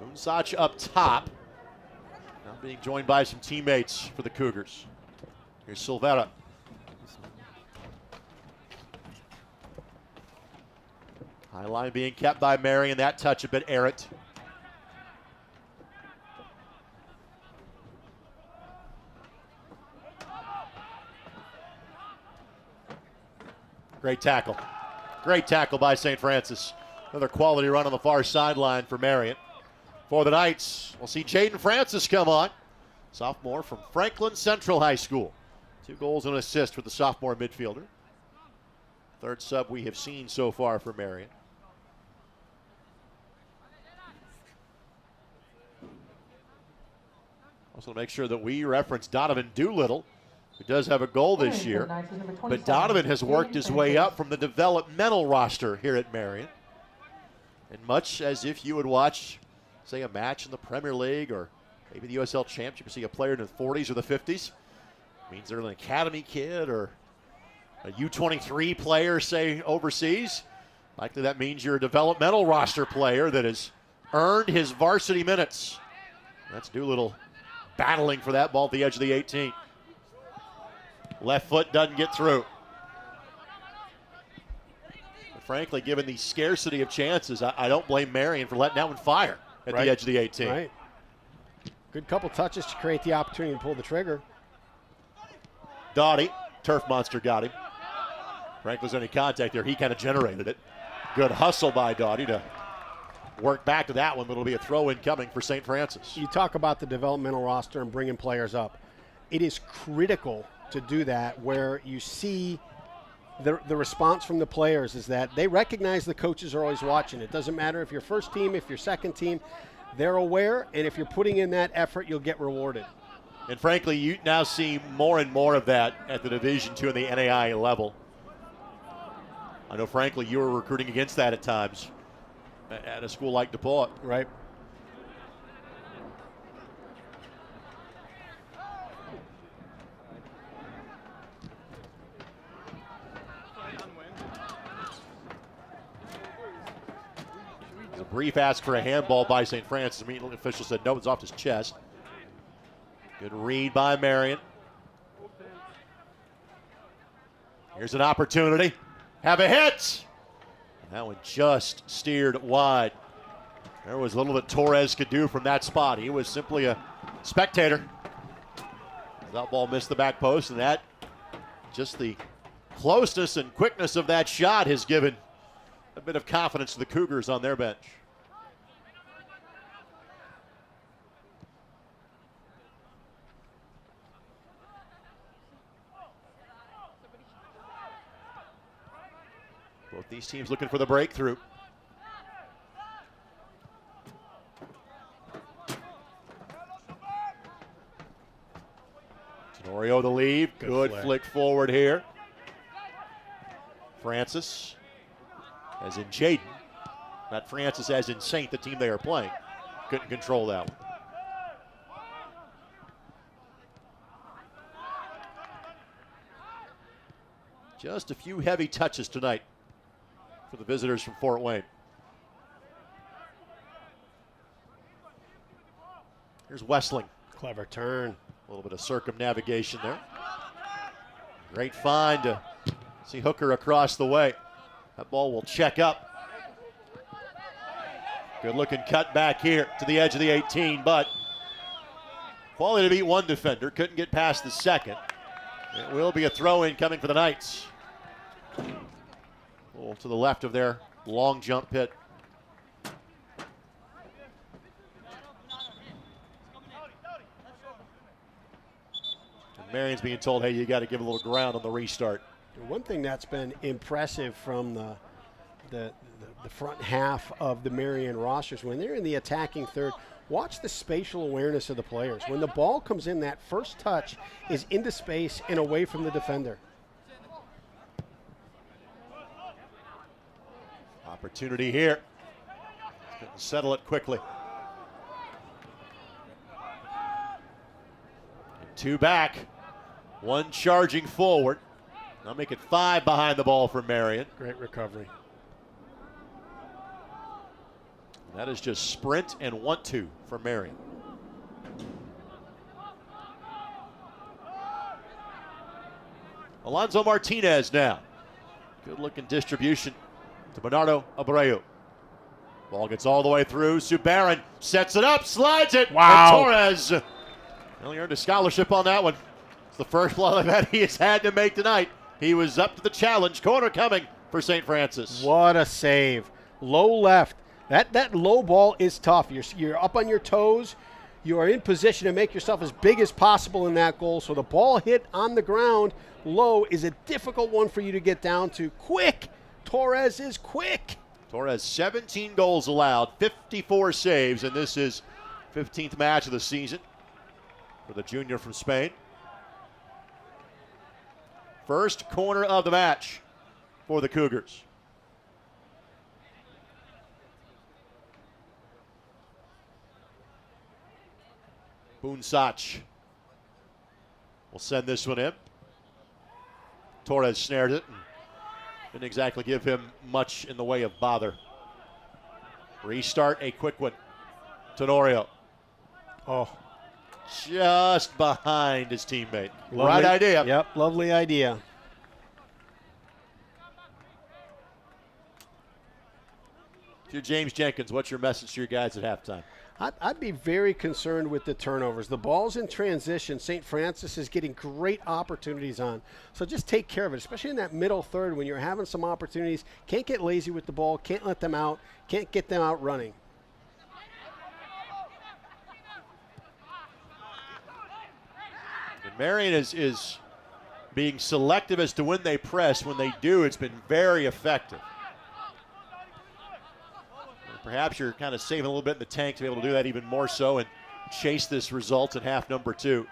Unsach up top. Now being joined by some teammates for the Cougars. Here's Silvera. High line being kept by Marian. That touch a bit errant. Great tackle. Great tackle by St. Francis. Another quality run on the far sideline for Marian. For the Knights, we'll see Jaden Francis come on. Sophomore from Franklin Central High School. 2 goals and an assist for the sophomore midfielder. Third sub we have seen so far for Marian. Also to make sure that we reference Donovan Doolittle, who does have a goal this year. But Donovan has worked his way up from the developmental roster here at Marian. And much as if you would watch, say, a match in the Premier League or maybe the USL Championship, you see a player in the 40s or the 50s. Means they're an academy kid or a U23 player, say, overseas. Likely that means you're a developmental roster player that has earned his varsity minutes. That's Doolittle battling for that ball at the edge of the 18. Left foot doesn't get through. frankly, given the scarcity of chances, I don't blame Marian for letting that one fire at the edge of the 18. Right. Good couple touches to create the opportunity to pull the trigger. Doughty, turf monster, got him. Franklin's any contact there. He kind of generated it. Good hustle by Doughty to work back to that one, but it'll be a throw-in coming for St. Francis. You talk about the developmental roster and bringing players up. It is critical to do that where you see the response from the players is that they recognize the coaches are always watching. It doesn't matter if you're first team, if you're second team. They're aware, and if you're putting in that effort, you'll get rewarded. And frankly, you now see more and more of that at the Division II and the NAI level. I know, frankly, you were recruiting against that at times at a school like DePaul. Right. A brief ask for a handball by St. Francis. Immediately, the official said no, it's off his chest. Good read by Marian. Here's an opportunity. Have a hit. That one just steered wide. There was little that Torres could do from that spot. He was simply a spectator. That ball missed the back post, and that, just the closeness and quickness of that shot has given a bit of confidence to the Cougars on their bench. Both these teams looking for the breakthrough. Tenorio the lead. Good flick forward here. Francis, as in Jaden, not Francis as in Saint, the team they are playing. Couldn't control that one. Just a few heavy touches tonight for the visitors from Fort Wayne. Here's Westling. Clever turn. A little bit of circumnavigation there. Great find to see Hooker across the way. That ball will check up. Good looking cut back here to the edge of the 18, but quality to beat one defender. Couldn't get past the second. It will be a throw-in coming for the Knights. A little to the left of their long jump pit. And Marian's being told, hey, you got to give a little ground on the restart. One thing that's been impressive from the front half of the Marian rosters, when they're in the attacking third, watch the spatial awareness of the players. When the ball comes in, that first touch is into space and away from the defender. Opportunity here. Couldn't settle it quickly. And two back. One charging forward. Now make it 5 behind the ball for Marian. Great recovery. That is just sprint and want to for Marian. Alonzo Martinez now. Good looking distribution to Bernardo Abreu. Ball gets all the way through. Subarin sets it up, slides it. Wow. And Torres only earned a scholarship on that one. It's the first blow that he has had to make tonight. He was up to the challenge. Corner coming for St. Francis. What a save. Low left. That low ball is tough. You're up on your toes. You are in position to make yourself as big as possible in that goal. So the ball hit on the ground low is a difficult one for you to get down to. Quick. Torres is quick. Torres, 17 goals allowed, 54 saves, and this is 15th match of the season for the junior from Spain. First corner of the match for the Cougars. Boonsach will send this one in. Torres snared it and didn't exactly give him much in the way of bother. Restart, a quick one. Tenorio. Oh. Just behind his teammate. Lovely. Right idea. Yep, lovely idea. You're James Jenkins. What's your message to your guys at halftime? I'd be very concerned with the turnovers. The ball's in transition. St. Francis is getting great opportunities on. So just take care of it, especially in that middle third when you're having some opportunities. Can't get lazy with the ball. Can't let them out. Can't get them out running. And Marian is being selective as to when they press. When they do, it's been very effective. Perhaps you're kind of saving a little bit in the tank to be able to do that even more so and chase this result in half number 2.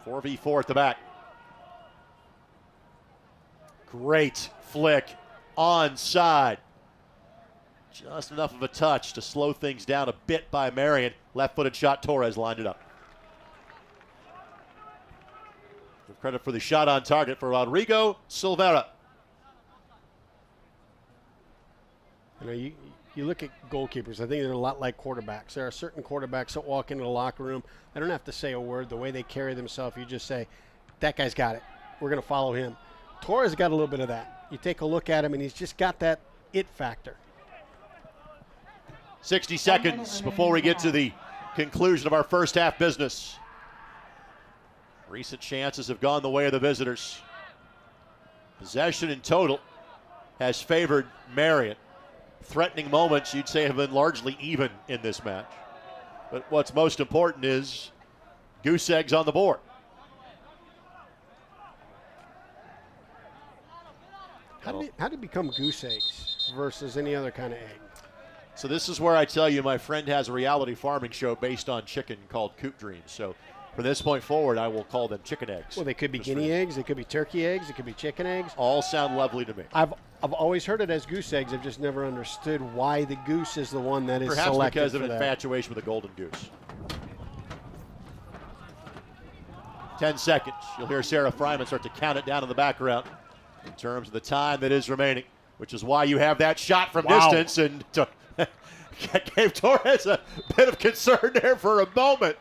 Four v 4 at the back. Great flick onside. Just enough of a touch to slow things down a bit by Marian. Left-footed shot, Torres lined it up. Give credit for the shot on target for Rodrigo Silveira. You know, you look at goalkeepers, I think they're a lot like quarterbacks. There are certain quarterbacks that walk into the locker room. They don't have to say a word. The way they carry themselves, you just say, that guy's got it. We're going to follow him. Torres got a little bit of that. You take a look at him, and he's just got that it factor. 60 seconds before we get to the conclusion of our first half business. Recent chances have gone the way of the visitors. Possession in total has favored Marian. Threatening moments, you'd say, have been largely even in this match. But what's most important is goose eggs on the board. How did it become goose eggs versus any other kind of egg? So this is where I tell you my friend has a reality farming show based on chicken called Coop Dreams. So from this point forward, I will call them chicken eggs. Well, they could be guinea eggs, they could be turkey eggs, it could be chicken eggs. All sound lovely to me. I've always heard it as goose eggs. I've just never understood why the goose is the one that is Perhaps selected because of for an that. infatuation with a golden goose. 10 seconds. You'll hear Sarah Fryman start to count it down in the background in terms of the time that is remaining, which is why you have that shot from distance, and gave Torres a bit of concern there for a moment.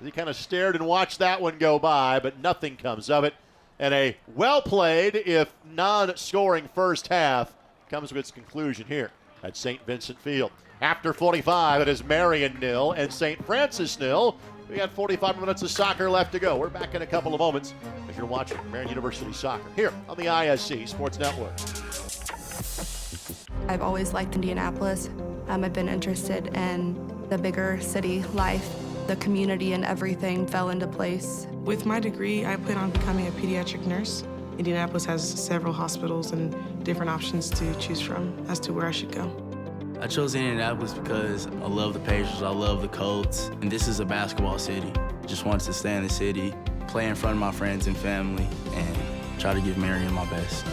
He kind of stared and watched that one go by, but nothing comes of it. And a well-played, if non-scoring first half comes to its conclusion here at St. Vincent Field. After 45, it is Marian 0 and St. Francis 0. We got 45 minutes of soccer left to go. We're back in a couple of moments as you're watching Marian University Soccer here on the ISC Sports Network. I've always liked Indianapolis. I've been interested in the bigger city life. The community and everything fell into place. With my degree, I plan on becoming a pediatric nurse. Indianapolis has several hospitals and different options to choose from as to where I should go. I chose Indianapolis because I love the Pacers, I love the Colts, and this is a basketball city. I just wanted to stay in the city, play in front of my friends and family, and try to give Marian my best.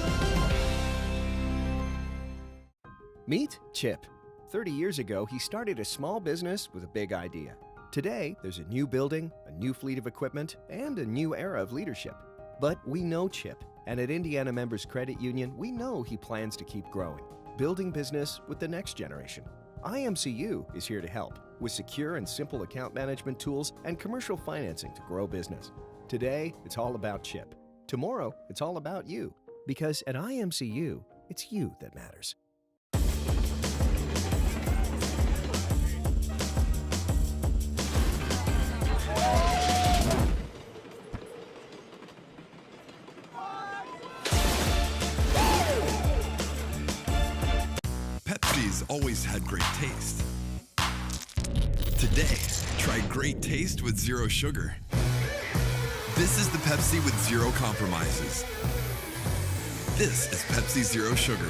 Meet Chip. 30 years ago, he started a small business with a big idea. Today, there's a new building, a new fleet of equipment, and a new era of leadership. But we know Chip, and at Indiana Members Credit Union, we know he plans to keep growing, building business with the next generation. IMCU is here to help with secure and simple account management tools and commercial financing to grow business. Today, it's all about Chip. Tomorrow, it's all about you. Because at IMCU, it's you that matters. Pepsi's always had great taste. Today, try great taste with zero sugar. This is the Pepsi with zero compromises. This is Pepsi Zero Sugar.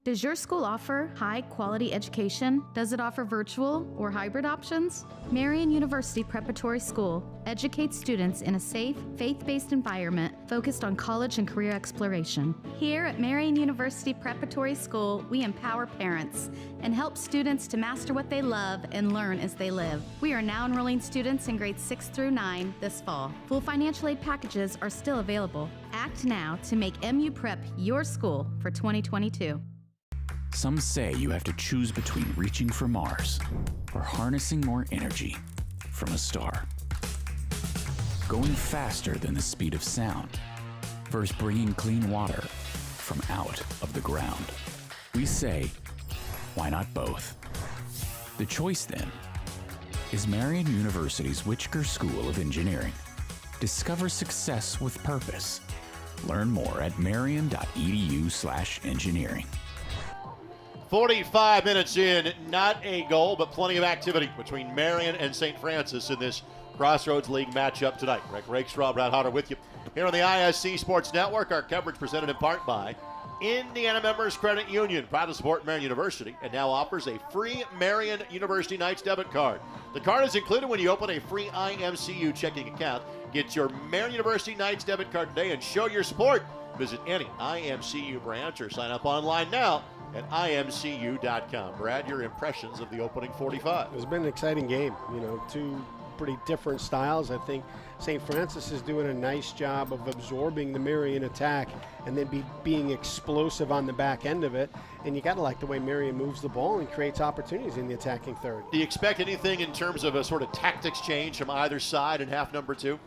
Does your school offer high-quality education? Does it offer virtual or hybrid options? Marian University Preparatory School educates students in a safe, faith-based environment focused on college and career exploration. Here at Marian University Preparatory School, we empower parents and help students to master what they love and learn as they live. We are now enrolling students in grades 6 through 9 this fall. Full financial aid packages are still available. Act now to make MU Prep your school for 2022. Some say you have to choose between reaching for Mars or harnessing more energy from a star. going faster than the speed of sound, versus bringing clean water from out of the ground. We say, why not both? The choice then is Marian University's Whitaker School of Engineering. Discover success with purpose. Learn more at marian.edu/engineering. 45 minutes in, not a goal, but plenty of activity between Marian and St. Francis in this Crossroads League matchup tonight. Rick Rakestraw, Brad Hodder with you here on the ISC Sports Network. Our coverage presented in part by Indiana Members Credit Union, proud to support Marian University, and now offers a free Marian University Knights debit card. The card is included when you open a free IMCU checking account. Get your Marian University Knights debit card today and show your support. Visit any IMCU branch or sign up online now at imcu.com. Brad, your impressions of the opening 45. It's been an exciting game. You know, two pretty different styles. I think St. Francis is doing a nice job of absorbing the Marian attack and then being explosive on the back end of it. And you got to like the way Marian moves the ball and creates opportunities in the attacking third. Do you expect anything in terms of a sort of tactics change from either side in half number two?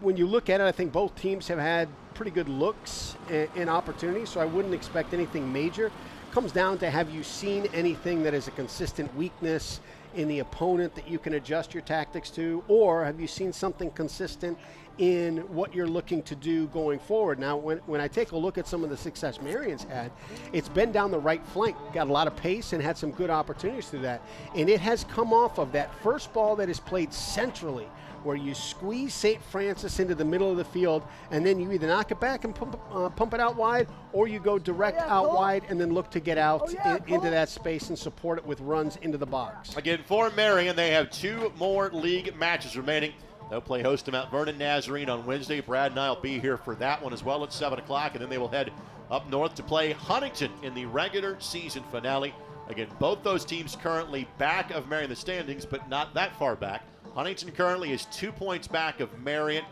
When you look at it, I think both teams have had pretty good looks and opportunities, so I wouldn't expect anything major. Comes down to, have you seen anything that is a consistent weakness in the opponent that you can adjust your tactics to, or have you seen something consistent in what you're looking to do going forward? Now, when I take a look at some of the success Marian's had, it's been down the right flank, got a lot of pace and had some good opportunities through that. And it has come off of that first ball that is played centrally, where you squeeze St. Francis into the middle of the field, and then you either knock it back and pump it out wide, or you go direct out wide and then look to get out into that space and support it with runs into the box. Again, for Marian, they have two more league matches remaining. They'll play host to Mount Vernon Nazarene on Wednesday. Brad and I will be here for that one as well at 7 o'clock, and then they will head up north to play Huntington in the regular season finale. Again, both those teams currently back of Marian in the standings, but not that far back. Huntington currently is 2 points back of Marian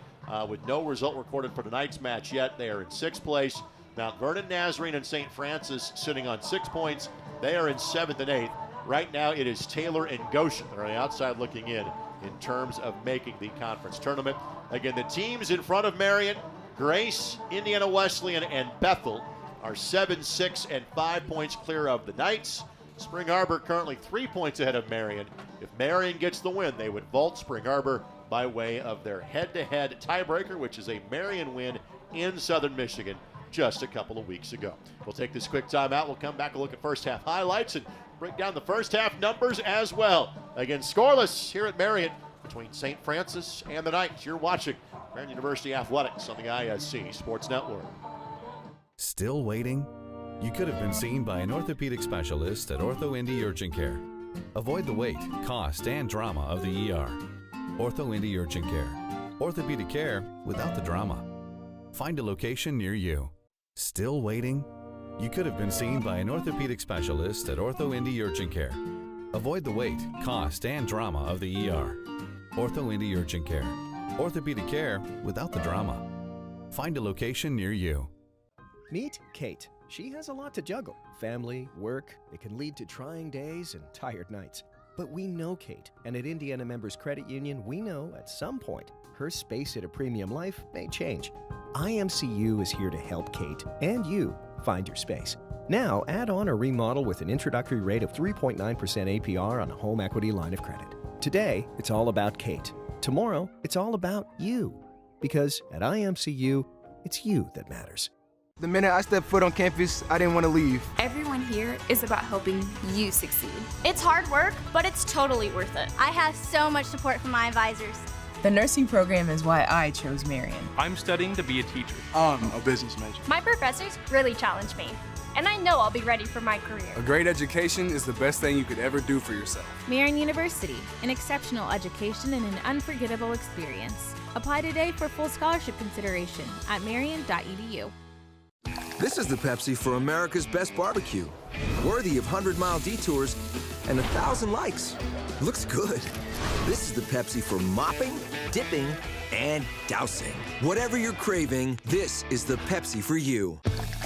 with no result recorded for tonight's match yet. They are in 6th place. Mount Vernon Nazarene and St. Francis sitting on 6 points. They are in 7th and 8th. Right now it is Taylor and Goshen that are on the outside looking in terms of making the conference tournament. Again, the teams in front of Marian, Grace, Indiana Wesleyan, and Bethel, are 7, 6, and 5 points clear of the Knights. Spring Arbor currently 3 points ahead of Marian. If Marian gets the win, they would vault Spring Arbor by way of their head-to-head tiebreaker, which is a Marian win in Southern Michigan just a couple of weeks ago. We'll take this quick time out. We'll come back and look at first half highlights and break down the first half numbers as well. Again, scoreless here at Marian between St. Francis and the Knights. You're watching Marian University Athletics on the ISC Sports Network. Still waiting? You could have been seen by an orthopedic specialist at Ortho Indy Urgent Care. Avoid the wait, cost, and drama of the ER. Ortho Indy Urgent Care. Orthopedic care without the drama. Find a location near you. Still waiting? You could have been seen by an orthopedic specialist at Ortho Indy Urgent Care. Avoid the wait, cost, and drama of the ER. Ortho Indy Urgent Care. Orthopedic care without the drama. Find a location near you. Meet Kate. She has a lot to juggle. Family, work, it can lead to trying days and tired nights. But we know Kate, and at Indiana Members Credit Union, we know at some point her space at a premium life may change. IMCU is here to help Kate and you find your space. Now, add on or remodel with an introductory rate of 3.9% APR on a home equity line of credit. Today, it's all about Kate. Tomorrow, it's all about you. Because at IMCU, it's you that matters. The minute I stepped foot on campus, I didn't want to leave. Everyone here is about helping you succeed. It's hard work, but it's totally worth it. I have so much support from my advisors. The nursing program is why I chose Marian. I'm studying to be a teacher. I'm a business major. My professors really challenge me, and I know I'll be ready for my career. A great education is the best thing you could ever do for yourself. Marian University, an exceptional education and an unforgettable experience. Apply today for full scholarship consideration at marian.edu. This is the Pepsi for America's Best Barbecue. Worthy of 100-mile detours and 1,000 likes. Looks good. This is the Pepsi for mopping, dipping, and dousing. Whatever you're craving, this is the Pepsi for you.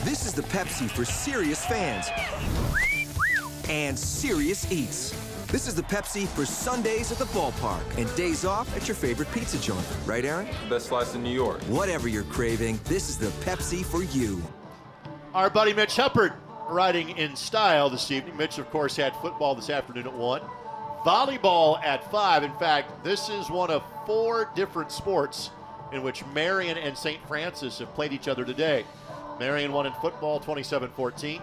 This is the Pepsi for serious fans and serious eats. This is the Pepsi for Sundays at the ballpark and days off at your favorite pizza joint. Right, Aaron? Best slice in New York. Whatever you're craving, this is the Pepsi for you. Our buddy Mitch Huppert riding in style this evening. Mitch, of course, had football this afternoon at 1. Volleyball at 5. In fact, this is one of 4 different sports in which Marian and St. Francis have played each other today. Marian won in football 27-14.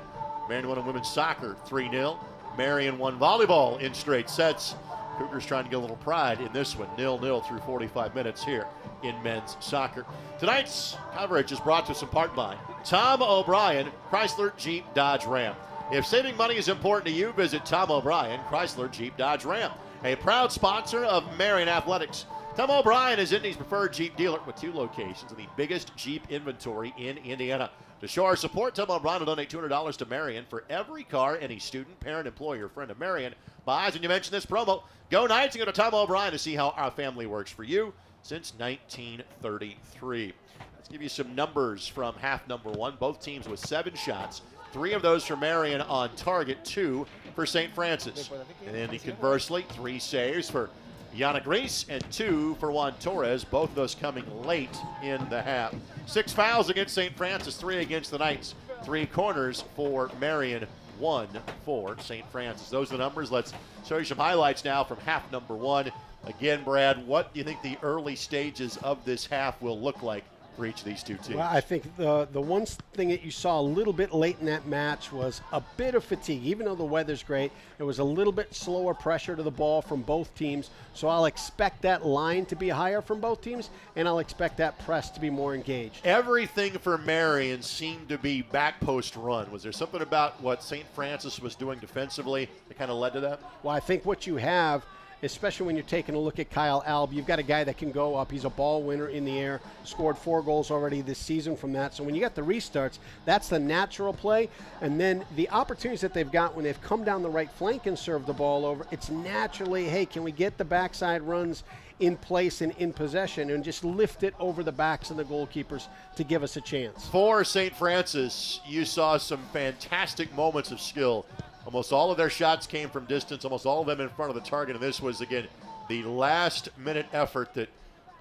Marian won in women's soccer 3-0. Marian won volleyball in straight sets. Cougars trying to get a little pride in this one. 0-0 through 45 minutes here in men's soccer. Tonight's coverage is brought to us in part by Tom O'Brien, Chrysler, Jeep, Dodge, Ram. If saving money is important to you, visit Tom O'Brien, Chrysler, Jeep, Dodge, Ram. A proud sponsor of Marian Athletics. Tom O'Brien is Indy's preferred Jeep dealer with 2 locations and the biggest Jeep inventory in Indiana. To show our support, Tom O'Brien will donate $200 to Marian for every car any student, parent, employee, or friend of Marian buys when you mention this promo. Go Knights and go to Tom O'Brien to see how our family works for you since 1933. Let's give you some numbers from half number 1. Both teams with 7 shots. 3 of those for Marian on target, 2 for St. Francis. And then conversely, 3 saves for Yannick Reese and 2 for Juan Torres, both of those coming late in the half. 6 fouls against St. Francis, 3 against the Knights. 3 corners for Marian, 1 for St. Francis. Those are the numbers. Let's show you some highlights now from half number 1. Again, Brad, what do you think the early stages of this half will look like for each of these 2 teams? Well, I think the one thing that you saw a little bit late in that match was a bit of fatigue. Even though the weather's great, it was a little bit slower pressure to the ball from both teams. So I'll expect that line to be higher from both teams, and I'll expect that press to be more engaged. Everything for Marian seemed to be back post run. Was there something about what St. Francis was doing defensively that kind of led to that? Well, I think what you have, especially when you're taking a look at Kyle Alb, you've got a guy that can go up. He's a ball winner in the air, scored 4 goals already this season from that. So when you got the restarts, that's the natural play. And then the opportunities that they've got when they've come down the right flank and served the ball over, it's naturally, hey, can we get the backside runs in place and in possession and just lift it over the backs of the goalkeepers to give us a chance. For St. Francis, you saw some fantastic moments of skill. Almost all of their shots came from distance, almost all of them in front of the target, and this was, again, the last-minute effort that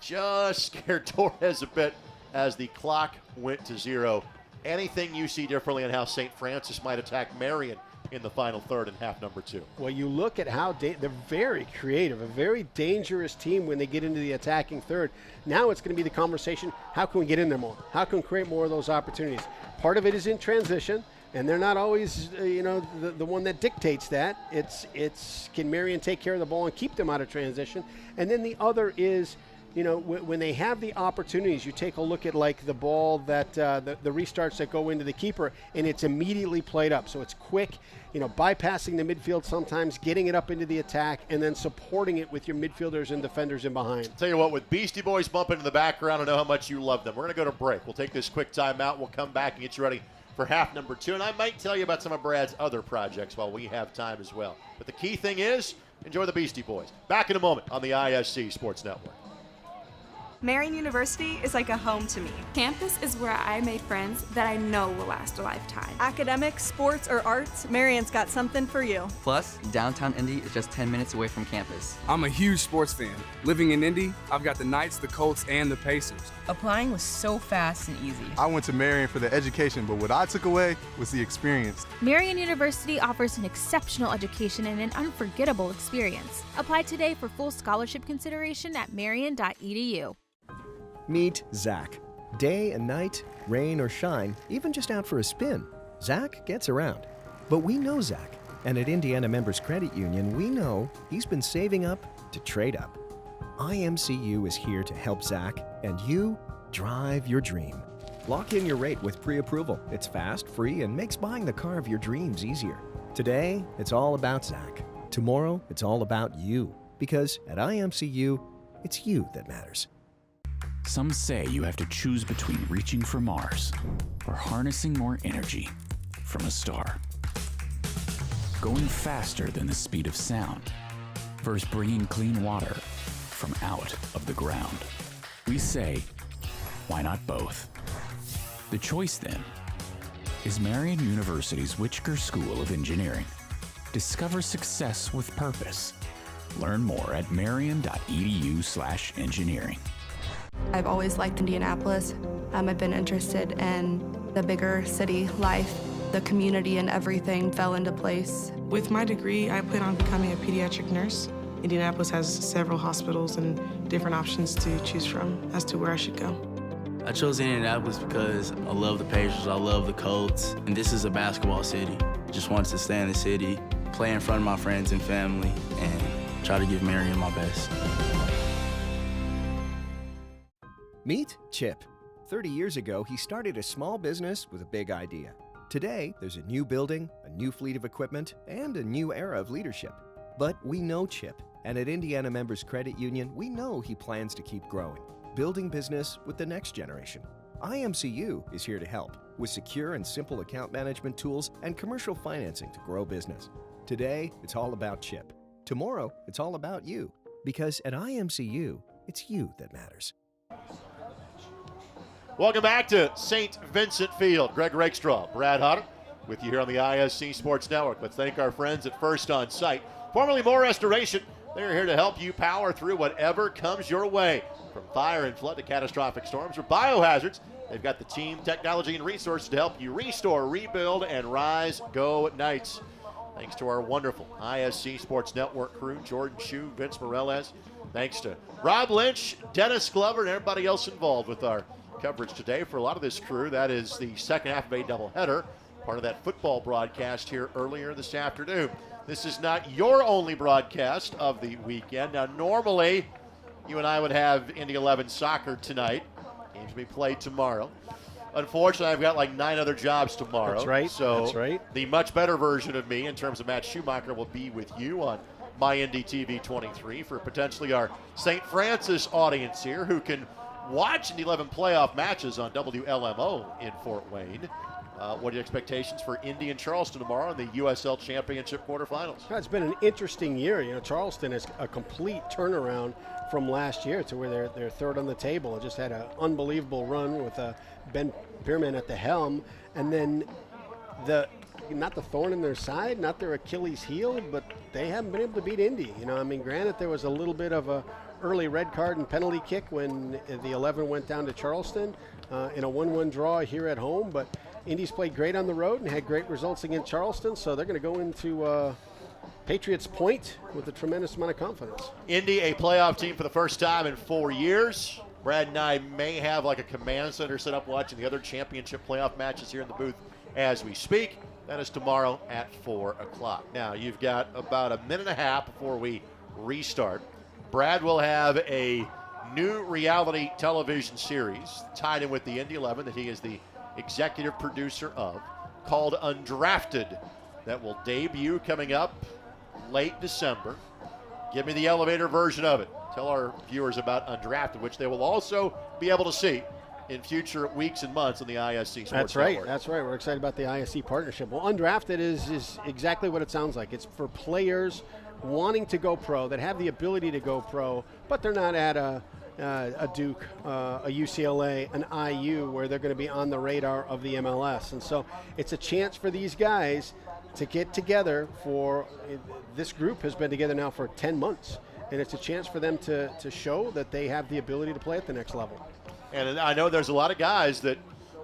just scared Torres a bit as the clock went to 0. Anything you see differently on how St. Francis might attack Marian in the final third in half number 2? Well, you look at how they're very creative, a very dangerous team when they get into the attacking third. Now it's going to be the conversation, how can we get in there more? How can we create more of those opportunities? Part of it is in transition. And they're not always, the one that dictates that. It's can Marian take care of the ball and keep them out of transition? And then the other is, when they have the opportunities, you take a look at like the ball that the restarts that go into the keeper, and it's immediately played up. So it's quick, bypassing the midfield sometimes, getting it up into the attack, and then supporting it with your midfielders and defenders in behind. Tell you what, with Beastie Boys bumping in the background, I know how much you love them. We're going to go to break. We'll take this quick timeout. We'll come back and get you ready for half number 2, and I might tell you about some of Brad's other projects while we have time as well. But the key thing is, enjoy the Beastie Boys. Back in a moment on the ISC Sports Network. Marian University is like a home to me. Campus is where I made friends that I know will last a lifetime. Academics, sports, or arts, Marian's got something for you. Plus, downtown Indy is just 10 minutes away from campus. I'm a huge sports fan. Living in Indy, I've got the Knights, the Colts, and the Pacers. Applying was so fast and easy. I went to Marian for the education, but what I took away was the experience. Marian University offers an exceptional education and an unforgettable experience. Apply today for full scholarship consideration at marian.edu. Meet Zach. Day and night, rain or shine, even just out for a spin, Zach gets around. But we know Zach, and at Indiana Members Credit Union, we know he's been saving up to trade up. IMCU is here to help Zach and you drive your dream. Lock in your rate with pre-approval. It's fast, free, and makes buying the car of your dreams easier. Today, it's all about Zach. Tomorrow, it's all about you. Because at IMCU, it's you that matters. Some say you have to choose between reaching for Mars or harnessing more energy from a star. Going faster than the speed of sound versus bringing clean water from out of the ground. We say, why not both? The choice then is Marian University's Whitaker School of Engineering. Discover success with purpose. Learn more at marian.edu/engineering. I've always liked Indianapolis. I've been interested in the bigger city life. The community and everything fell into place. With my degree, I plan on becoming a pediatric nurse. Indianapolis has several hospitals and different options to choose from as to where I should go. I chose Indianapolis because I love the Pacers, I love the Colts, and this is a basketball city. Just wanted to stay in the city, play in front of my friends and family, and try to give Marian my best. Meet Chip. 30 years ago, he started a small business with a big idea. Today, there's a new building, a new fleet of equipment, and a new era of leadership. But we know Chip, and at Indiana Members Credit Union, we know he plans to keep growing, building business with the next generation. IMCU is here to help with secure and simple account management tools and commercial financing to grow business. Today, it's all about Chip. Tomorrow, it's all about you. Because at IMCU, it's you that matters. Welcome back to St. Vincent Field. Greg Rakestraw, Brad Hodder with you here on the ISC Sports Network. Let's thank our friends at First On Site, formerly More Restoration. They're here to help you power through whatever comes your way, from fire and flood to catastrophic storms or biohazards. They've got the team, technology, and resources to help you restore, rebuild, and rise. Go Knights. Thanks to our wonderful ISC Sports Network crew, Jordan Shue, Vince Morales. Thanks to Rob Lynch, Dennis Glover, and everybody else involved with our coverage today. For a lot of this crew, that is the second half of a doubleheader, part of that football broadcast here earlier this afternoon. This is not your only broadcast of the weekend. Now, normally, you and I would have Indy 11 soccer tonight. Games will be played tomorrow. Unfortunately, I've got like 9 other jobs tomorrow. That's right. So that's right. The much better version of me in terms of Matt Schumacher will be with you on My Indy TV 23 for potentially our St. Francis audience here who can watch the 11 playoff matches on WLMO in Fort Wayne. What are your expectations for Indy and Charleston tomorrow in the USL Championship quarterfinals? It's been an interesting year. Charleston is a complete turnaround from last year to where they're third on the table. It just had an unbelievable run with Ben Bierman at the helm, and then not the thorn in their side, not their Achilles heel, but they haven't been able to beat Indy. Granted, there was a little bit of a early red card and penalty kick when the 11 went down to Charleston in a 1-1 draw here at home, but Indy's played great on the road and had great results against Charleston, so they're going to go into Patriots Point with a tremendous amount of confidence. Indy, a playoff team for the first time in 4 years. Brad and I may have like a command center set up watching the other championship playoff matches here in the booth as we speak. That is tomorrow at 4 o'clock. Now, you've got about a minute and a half before we restart. Brad will have a new reality television series tied in with the Indy 11 that he is the executive producer of, called Undrafted, that will debut coming up late December. Give me the elevator version of it. Tell our viewers about Undrafted, which they will also be able to see in future weeks and months on the ISC Sports Network. That's right. We're excited about the ISC partnership. Well, Undrafted is exactly what it sounds like. It's for players wanting to go pro, that have the ability to go pro, but they're not at a Duke, a UCLA, an IU, where they're going to be on the radar of the MLS. And so it's a chance for these guys to get together this group has been together now for 10 months. And it's a chance for them to show that they have the ability to play at the next level. And I know there's a lot of guys that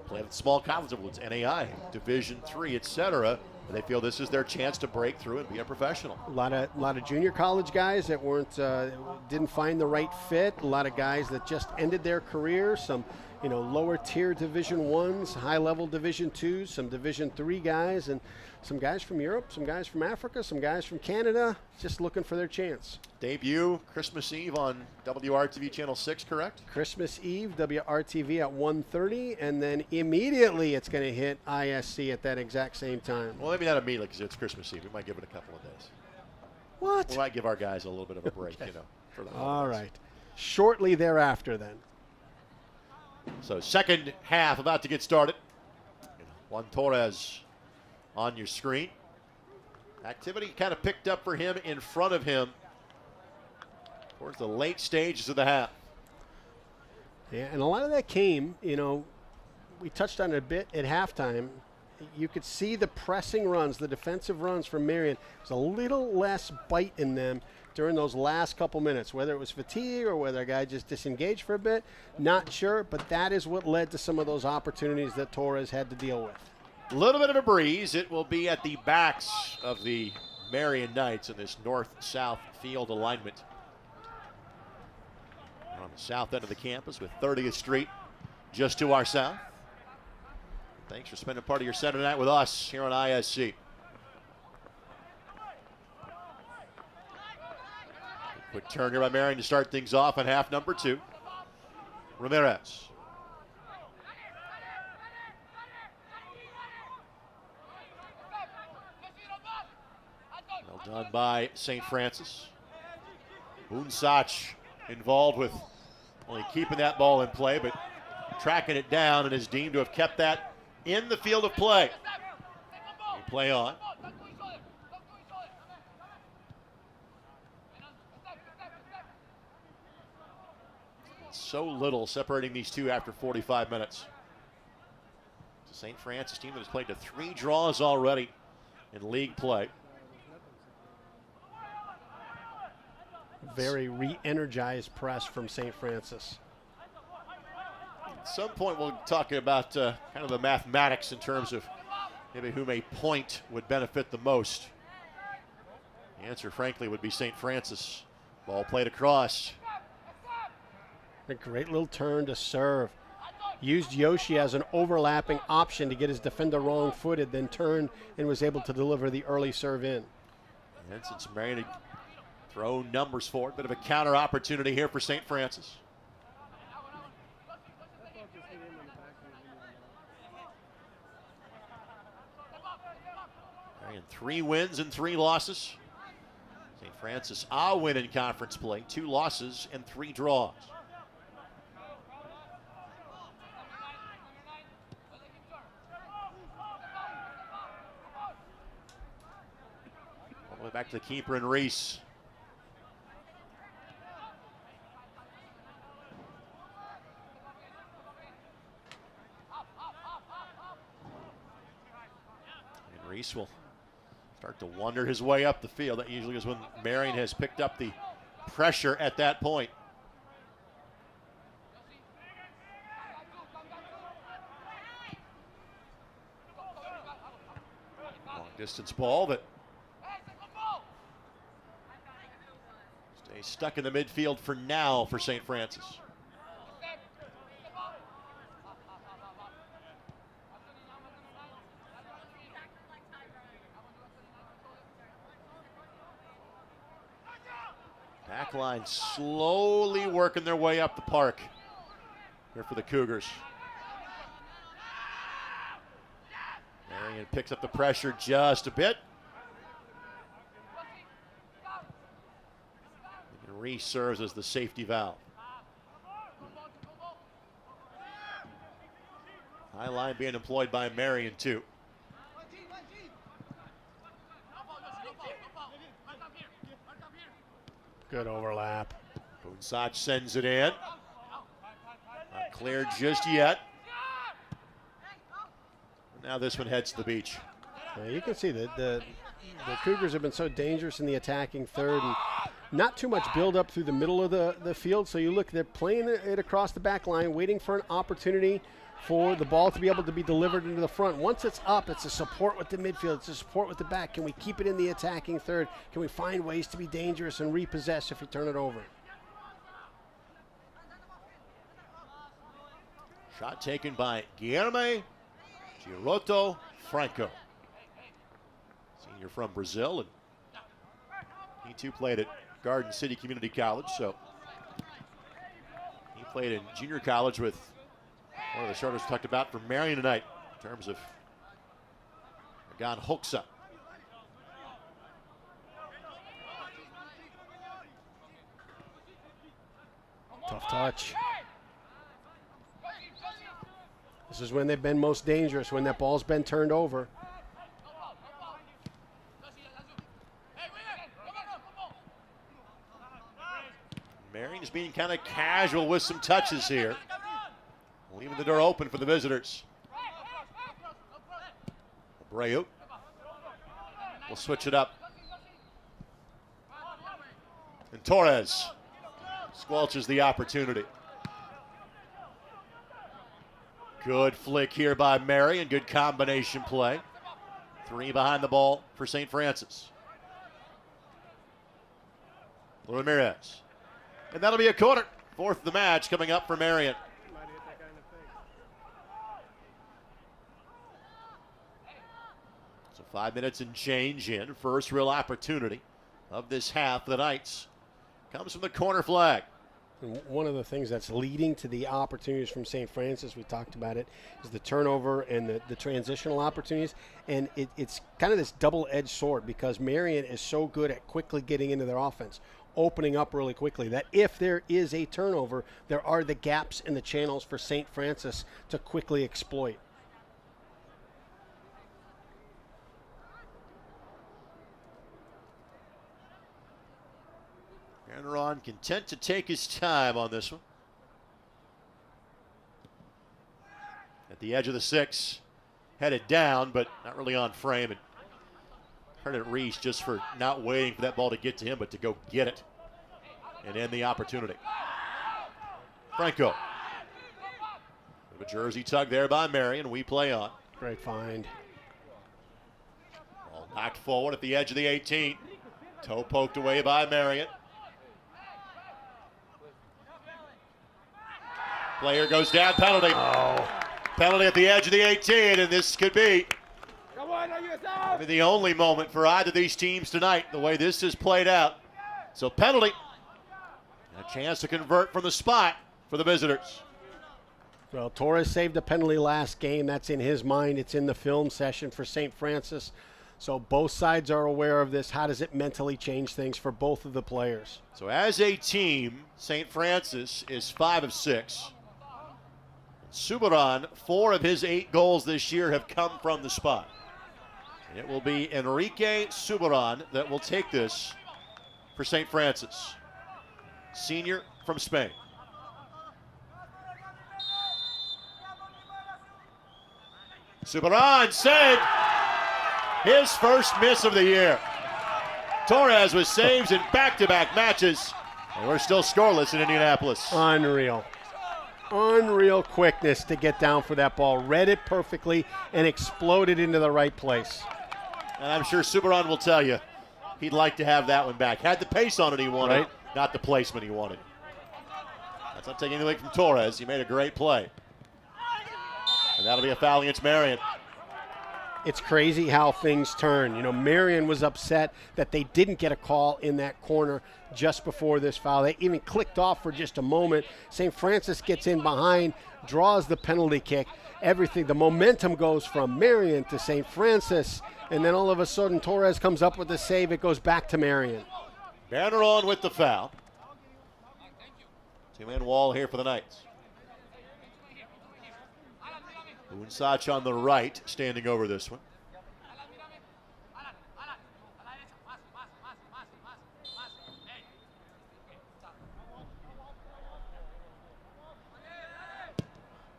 play at small college levels, NAI, Division III, etc. They feel this is their chance to break through and be a professional. A lot of junior college guys that didn't find the right fit. A lot of guys that just ended their career. Some, lower tier Division Is, high level Division IIs, some Division III guys, and some guys from Europe, some guys from Africa, some guys from Canada, just looking for their chance. Debut Christmas Eve on WRTV Channel 6, correct? Christmas Eve, WRTV at 1:30, and then immediately it's going to hit ISC at that exact same time. Well, maybe not immediately because it's Christmas Eve. We might give it a couple of days. What? We might give our guys a little bit of a break, Okay. for the holidays. All right. Shortly thereafter, then. So second half about to get started. Juan Torres on your screen. Activity kind of picked up for him in front of him towards the late stages of the half. Yeah, and a lot of that came, we touched on it a bit at halftime. you could see the pressing runs, the defensive runs from Marian. There's a little less bite in them during those last couple minutes, whether it was fatigue or whether a guy just disengaged for a bit, not sure, but that is what led to some of those opportunities that Torres had to deal with. A little bit of a breeze. It will be at the backs of the Marian Knights in this north-south field alignment. We're on the south end of the campus with 30th Street just to our south. Thanks for spending part of your Saturday night with us here on ISC. Quick turn here by Marian to start things off on half number 2. Ramirez. Well done by St. Francis. Boonsach involved with only keeping that ball in play, but tracking it down, and is deemed to have kept that in the field of play. Play on. So little separating these two after 45 minutes. The St. Francis team that has played to 3 draws already in league play. Very re-energized press from St. Francis. At some point we'll talk about kind of the mathematics in terms of maybe whom a point would benefit the most. The answer, frankly, would be St. Francis. Ball played across. A great little turn to serve. Used Yoshi as an overlapping option to get his defender wrong-footed, then turned and was able to deliver the early serve in. And since Marian had thrown numbers for it, bit of a counter opportunity here for St. Francis. Marian 3 wins and 3 losses. St. Francis a win in conference play, 2 losses and 3 draws. All the way back to the keeper and Reese. And Reese will start to wander his way up the field. That usually is when Marian has picked up the pressure at that point. Long distance ball that stays stuck in the midfield for now for St. Francis. Backline slowly working their way up the park here for the Cougars. Marian picks up the pressure just a bit. And Reese serves as the safety valve. High line being employed by Marian too. Good overlap. Boonsach sends it in. Not cleared just yet. Now this one heads to the beach. You can see that the Cougars have been so dangerous in the attacking third, and not too much build up through the middle of the field. So you look, they're playing it across the back line, waiting for an opportunity for the ball to be able to be delivered into the front. Once it's up, it's a support with the midfield, it's a support with the back. Can we keep it in the attacking third? Can we find ways to be dangerous and repossess if we turn it over? Shot taken by Guilherme Giroto Franco. Senior from Brazil, and he too played at Garden City Community College, so he played in junior college with one of the starters we talked about for Marian tonight in terms of Gan Hoxha. Tough touch. This is when they've been most dangerous, when that ball's been turned over. Marian is being kind of casual with some touches here, leaving the door open for the visitors. Abreu will switch it up. And Torres squelches the opportunity. Good flick here by Marian. Good combination play. 3 behind the ball for St. Francis. Ramirez. And that'll be a quarter. 4th of the match coming up for Marian. So 5 minutes and change in. First real opportunity of this half. The Knights comes from the corner flag. And one of the things that's leading to the opportunities from St. Francis, we talked about it, is the turnover and the transitional opportunities. And it's kind of this double-edged sword because Marian is so good at quickly getting into their offense, opening up really quickly, that if there is a turnover, there are the gaps in the channels for St. Francis to quickly exploit. Marian content to take his time on this one. At the edge of the 6, headed down, but not really on frame. And credit Reese just for not waiting for that ball to get to him, but to go get it and end the opportunity. Franco. A jersey tug there by Marian. We play on. Great find. Ball knocked forward at the edge of the 18. Toe poked away by Marian. Player goes down, penalty. Oh. Penalty at the edge of the 18, and this could be maybe the only moment for either of these teams tonight, the way this has played out. So penalty, and a chance to convert from the spot for the visitors. Well, Torres saved a penalty last game. That's in his mind. It's in the film session for St. Francis. So both sides are aware of this. How does it mentally change things for both of the players? So as a team, St. Francis is 5 of 6. Subaran, 4 of his 8 goals this year have come from the spot. And it will be Enrique Subaran that will take this for St. Francis. Senior from Spain. Subaran saved his first miss of the year. Torres with saves in back-to-back matches. And we're still scoreless in Indianapolis. Unreal. Unreal quickness to get down for that ball. Read it perfectly and exploded into the right place. And I'm sure Subaran will tell you he'd like to have that one back. Had the pace on it he wanted, right, not the placement he wanted. That's not taking anything from Torres. He made a great play. And that'll be a foul against Marian. It's crazy how things turn. You know, Marian was upset that they didn't get a call in that corner just before this foul. They even clicked off for just a moment. St. Francis gets in behind, draws the penalty kick. Everything, the momentum goes from Marian to St. Francis, and then all of a sudden Torres comes up with the save. It goes back to Marian. Banner on with the foul. 2-man wall here for the Knights. Unsach on the right, standing over this one.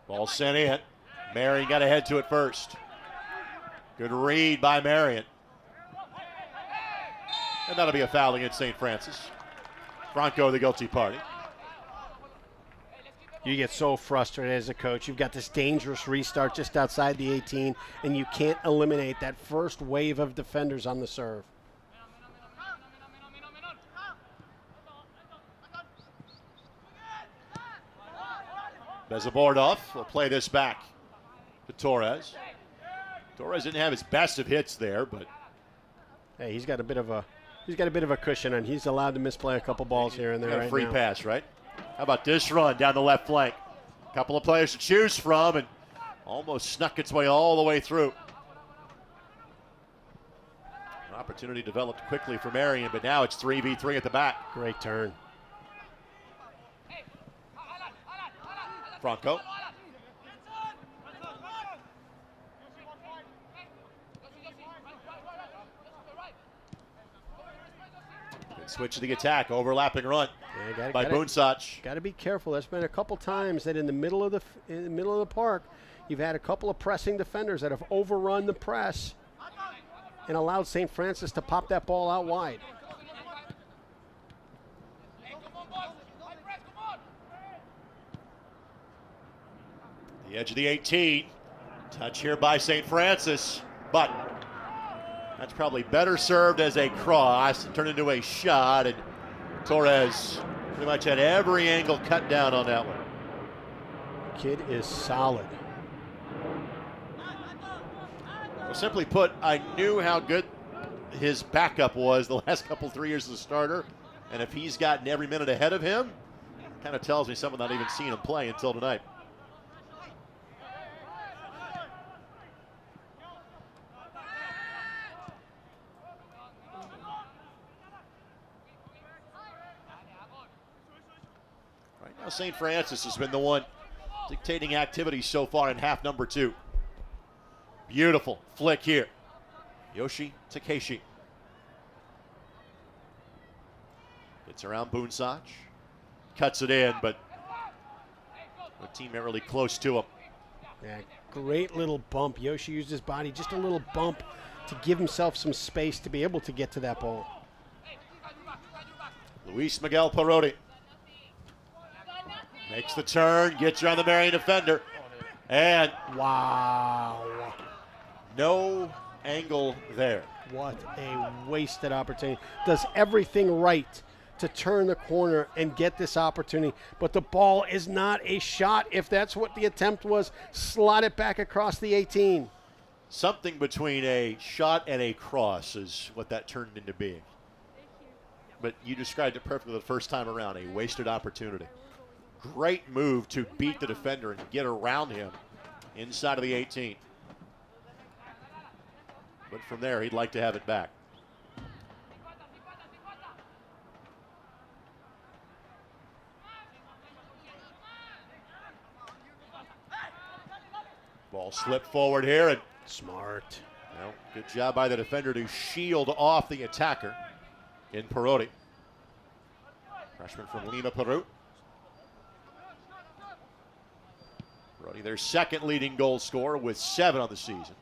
Ball sent in. Marian got ahead to it first. Good read by Marian. And that'll be a foul against St. Francis. Franco, the guilty party. You get so frustrated as a coach. You've got this dangerous restart just outside the 18, and you can't eliminate that first wave of defenders on the serve. Bezabordov will play this back to Torres. Torres didn't have his best of hits there, but hey, he's got a bit of a cushion, and he's allowed to misplay a couple balls here and there. A free pass, right? How about this run down the left flank? A couple of players to choose from, and almost snuck its way all the way through. An opportunity developed quickly for Marian, but now it's 3v3 at the back. Great turn. Franco. Good switch to the attack, overlapping run by Unsach. Got to be careful. There's been a couple times that in the middle of the park, you've had a couple of pressing defenders that have overrun the press, and allowed St. Francis to pop that ball out wide. The edge of the 18. Touch here by St. Francis, but that's probably better served as a cross and turned into a shot, and Torres pretty much had every angle cut down on that one. Kid is solid. Well, simply put, I knew how good his backup was the last 3 years as a starter, and if he's gotten every minute ahead of him, kind of tells me something not even seen him play until tonight. Right now, St. Francis has been the one dictating activity so far in half number 2. Beautiful flick here. Yoshi Takeshi. Gets around Boonsach. Cuts it in, but a teammate really close to him. Yeah, great little bump. Yoshi used his body, just a little bump to give himself some space to be able to get to that ball. Luis Miguel Perotti makes the turn, gets around the Marian defender, and wow. No angle there. What a wasted opportunity. Does everything right to turn the corner and get this opportunity, but the ball is not a shot. If that's what the attempt was, slot it back across the 18. Something between a shot and a cross is what that turned into being. But you described it perfectly the first time around, a wasted opportunity. Great move to beat the defender and get around him inside of the 18. But from there, he'd like to have it back. Ball slipped forward here, and smart. Well, good job by the defender to shield off the attacker in Perotti. Freshman from Lima, Peru. Perotti, their second leading goal scorer with 7 on the season,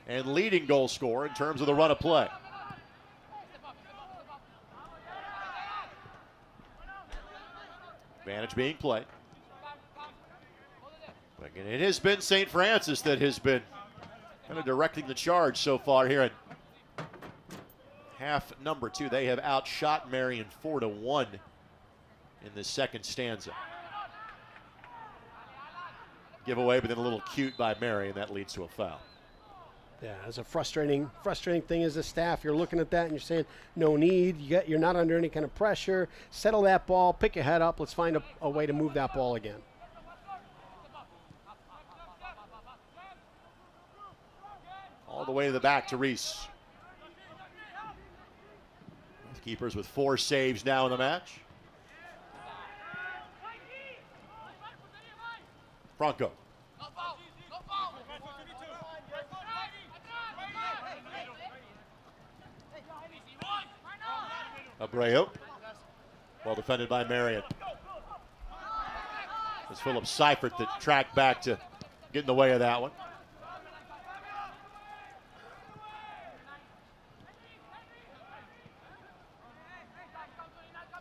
and leading goal scorer in terms of the run of play. Advantage being played. But again, it has been St. Francis that has been kind of directing the charge so far here in half number 2. They have outshot Marian 4-1 in the second stanza. Giveaway, but then a little cute by Marian. That leads to a foul. Yeah, it's a frustrating thing as a staff. You're looking at that and you're saying, no need. You're not under any kind of pressure. Settle that ball. Pick your head up. Let's find a way to move that ball again. All the way to the back to Reese. Keepers with 4 saves now in the match. Franco. Abreu. Well defended by Marian. It's Philip Seifert that tracked back to get in the way of that one.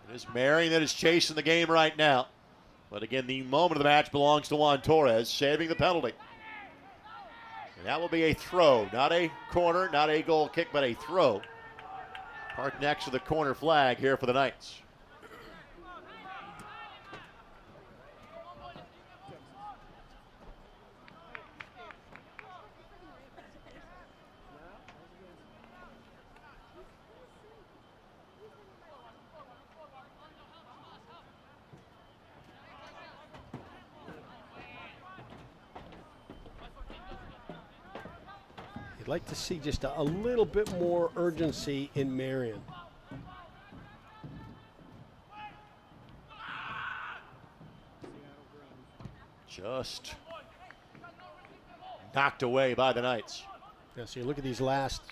It is Marian that is chasing the game right now. But again, the moment of the match belongs to Juan Torres, saving the penalty. And that will be a throw, not a corner, not a goal kick, but a throw. Parked next to the corner flag here for the Knights. You'd like to see just a little bit more urgency in Marian. Just knocked away by the Knights. Yeah, so you look at these last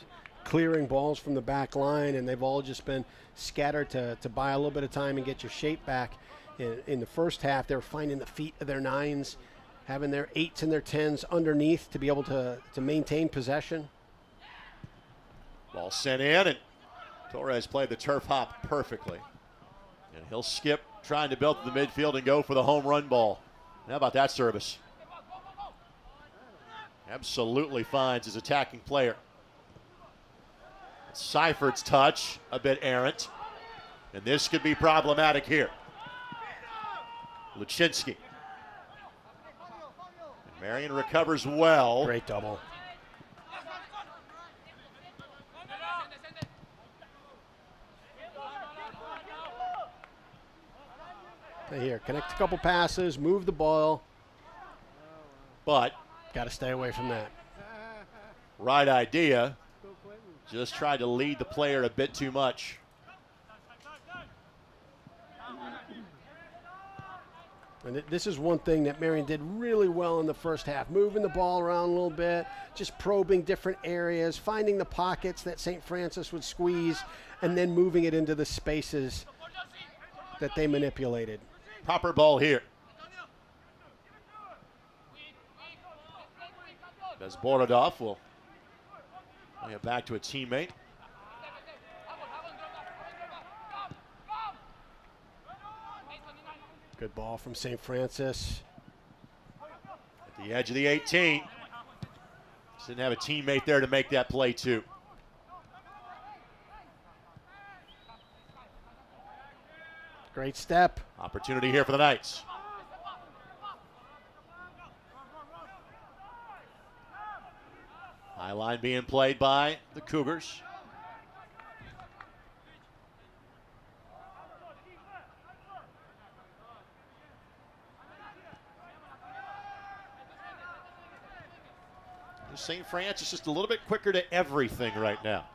clearing balls from the back line, and they've all just been scattered to buy a little bit of time and get your shape back. In the first half, they were finding the feet of their 9s, having their 8s and their 10s underneath to be able to maintain possession. Ball sent in, and Torres played the turf hop perfectly. And he'll skip, trying to build to the midfield and go for the home run ball. How about that service? Absolutely finds his attacking player. Seifert's touch, a bit errant. And this could be problematic here. Luczynski. Marian recovers well. Great double. Here, connect a couple passes, move the ball. But got to stay away from that. Right idea. Just tried to lead the player a bit too much. And this is one thing that Marian did really well in the first half, moving the ball around a little bit, just probing different areas, finding the pockets that St. Francis would squeeze, and then moving it into the spaces that they manipulated. Proper ball here. As Borodov will play it back to a teammate. Good ball from St. Francis. At the edge of the 18. Just didn't have a teammate there to make that play too. Great step. Opportunity here for the Knights. High line being played by the Cougars. St. Francis just a little bit quicker to everything right now.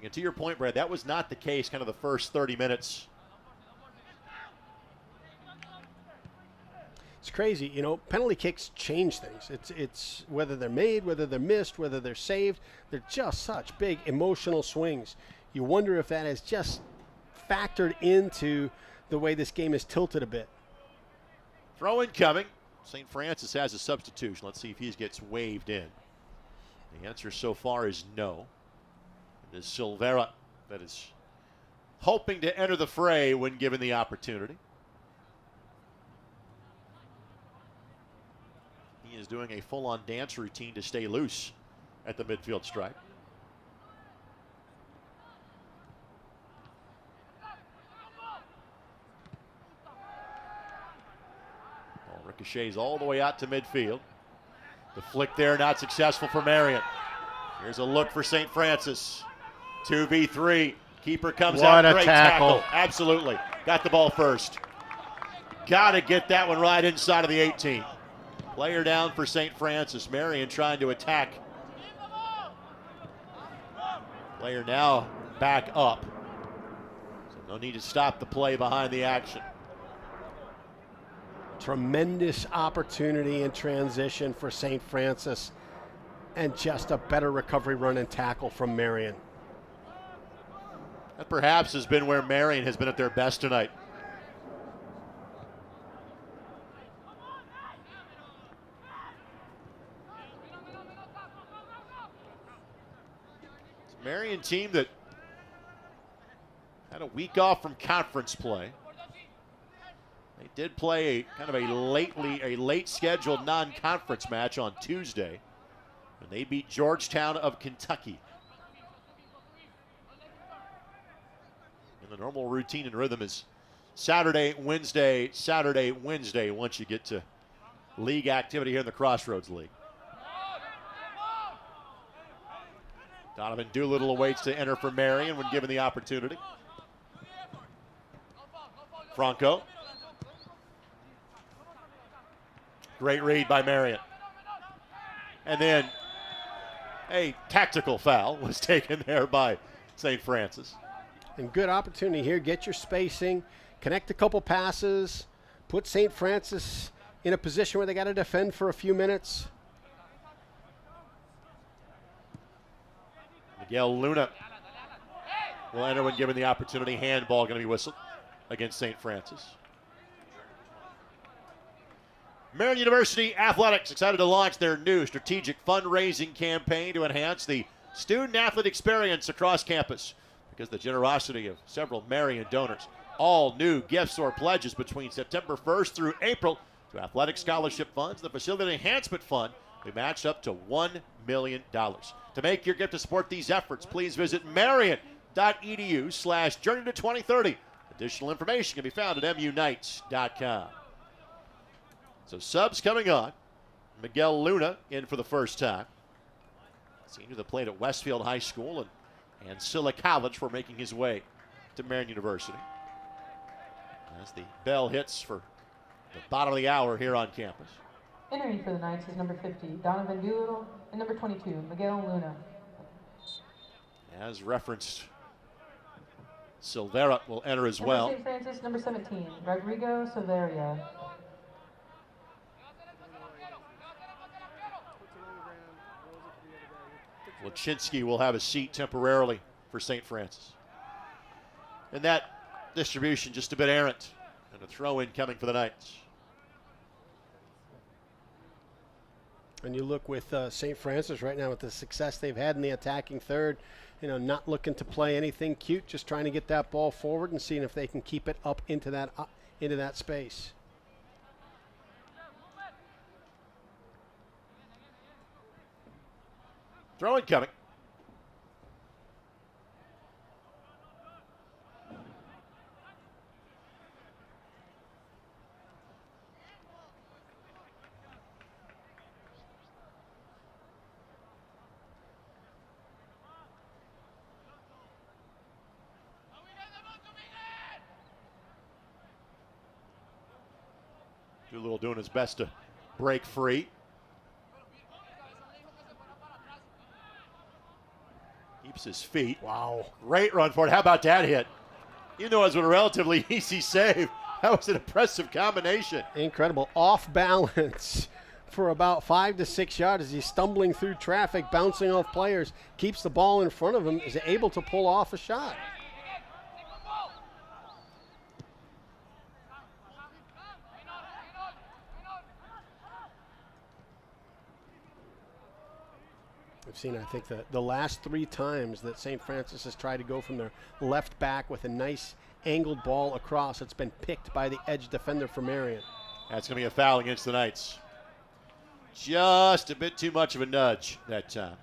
And to your point, Brad, that was not the case kind of the first 30 minutes. It's crazy, you know, penalty kicks change things. It's whether they're made, whether they're missed, whether they're saved. They're just such big emotional swings. You wonder if that has just factored into the way this game is tilted a bit. Throw in coming. St. Francis has a substitution. Let's see if he gets waved in. The answer so far is no. It is Silvera that is hoping to enter the fray when given the opportunity. He is doing a full-on dance routine to stay loose at the midfield stripe. Ball ricochets all the way out to midfield. The flick there not successful for Marian. Here's a look for St. Francis. 2v3. Keeper comes out. Great tackle. Absolutely. Got the ball first. Got to get that one right inside of the 18. Player down for St. Francis. Marian trying to attack. Player now back up. So no need to stop the play behind the action. Tremendous opportunity in transition for St. Francis, and just a better recovery run and tackle from Marian. That perhaps has been where Marian has been at their best tonight. It's a Marian team that had a week off from conference play. They did play a kind of a late scheduled non-conference match on Tuesday, and they beat Georgetown of Kentucky. And the normal routine and rhythm is Saturday, Wednesday, once you get to league activity here in the Crossroads League. Donovan Doolittle awaits to enter for Marian when given the opportunity. Franco. Great read by Marian. And then a tactical foul was taken there by St. Francis. And good opportunity here. Get your spacing, connect a couple passes, put St. Francis in a position where they got to defend for a few minutes. Miguel Luna will enter when given the opportunity. Handball going to be whistled against St. Francis. Marian University Athletics excited to launch their new strategic fundraising campaign to enhance the student athlete experience across campus because of the generosity of several Marian donors. All new gifts or pledges between September 1st through April to athletic scholarship funds. The Facility Enhancement Fund will be matched up to $1 million. To make your gift to support these efforts, please visit marian.edu/journey to 2030. Additional information can be found at munites.com. So subs coming on. Miguel Luna in for the first time. Senior that played at Westfield High School and Silla College for making his way to Marian University. As the bell hits for the bottom of the hour here on campus. Entering for the Knights is number 50, Donovan Doolittle, and number 22, Miguel Luna. As referenced, Silvera will enter as well. St. Francis, number 17, Rodrigo Silveria. Lachinsky will have a seat temporarily for St. Francis. And that distribution just a bit errant. And a throw-in coming for the Knights. And you look with St. Francis right now with the success they've had in the attacking third, not looking to play anything cute, just trying to get that ball forward and seeing if they can keep it up into that space. Throw-in coming. Doolittle doing his best to break free. Keeps his feet. Wow. Great run for it. How about that hit? You know, it was a relatively easy save. That was an impressive combination. Incredible. Off balance for about 5 to 6 yards as he's stumbling through traffic, bouncing off players, keeps the ball in front of him, is able to pull off a shot. We've seen, I think, the last 3 times that St. Francis has tried to go from their left back with a nice angled ball across, it's been picked by the edge defender for Marian. That's going to be a foul against the Knights. Just a bit too much of a nudge that time.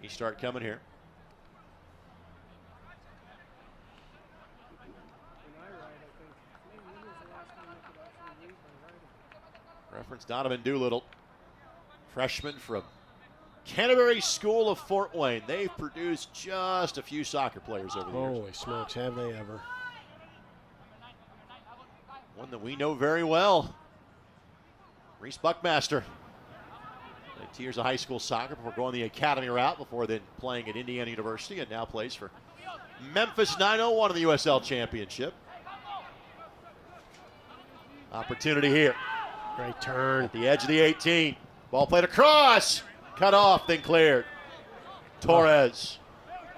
Restart coming here. Reference Donovan Doolittle. Freshman from Canterbury School of Fort Wayne. They've produced just a few soccer players over the years. Holy smokes, have they ever. One that we know very well. Reese Buckmaster. Played 2 years of high school soccer before going the academy route, before then playing at Indiana University, and now plays for Memphis 901 in the USL Championship. Opportunity here. Great turn. At the edge of the 18. Ball played across. Cut off, then cleared. Torres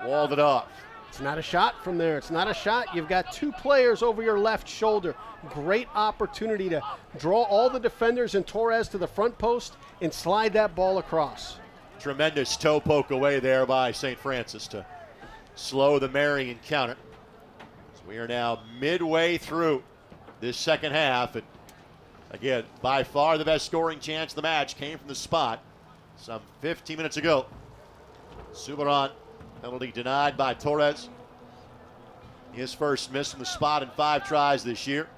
walled it off. It's not a shot from there. It's not a shot. You've got 2 players over your left shoulder. Great opportunity to draw all the defenders and Torres to the front post and slide that ball across. Tremendous toe poke away there by St. Francis to slow the Marian counter. So we are now midway through this second half. And again, by far the best scoring chance of the match came from the spot some 15 minutes ago. Subaran, penalty denied by Torres. His first miss from the spot in 5 tries this year.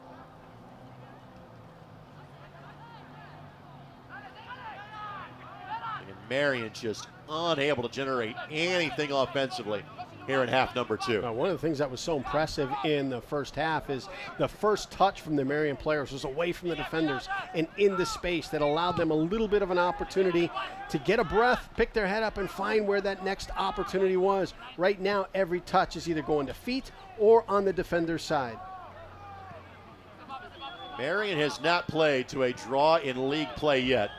And Marian just unable to generate anything offensively here in half number 2. One of the things that was so impressive in the first half is the first touch from the Marian players was away from the defenders and in the space that allowed them a little bit of an opportunity to get a breath, pick their head up, and find where that next opportunity was. Right now, every touch is either going to feet or on the defender's side. Marian has not played to a draw in league play yet.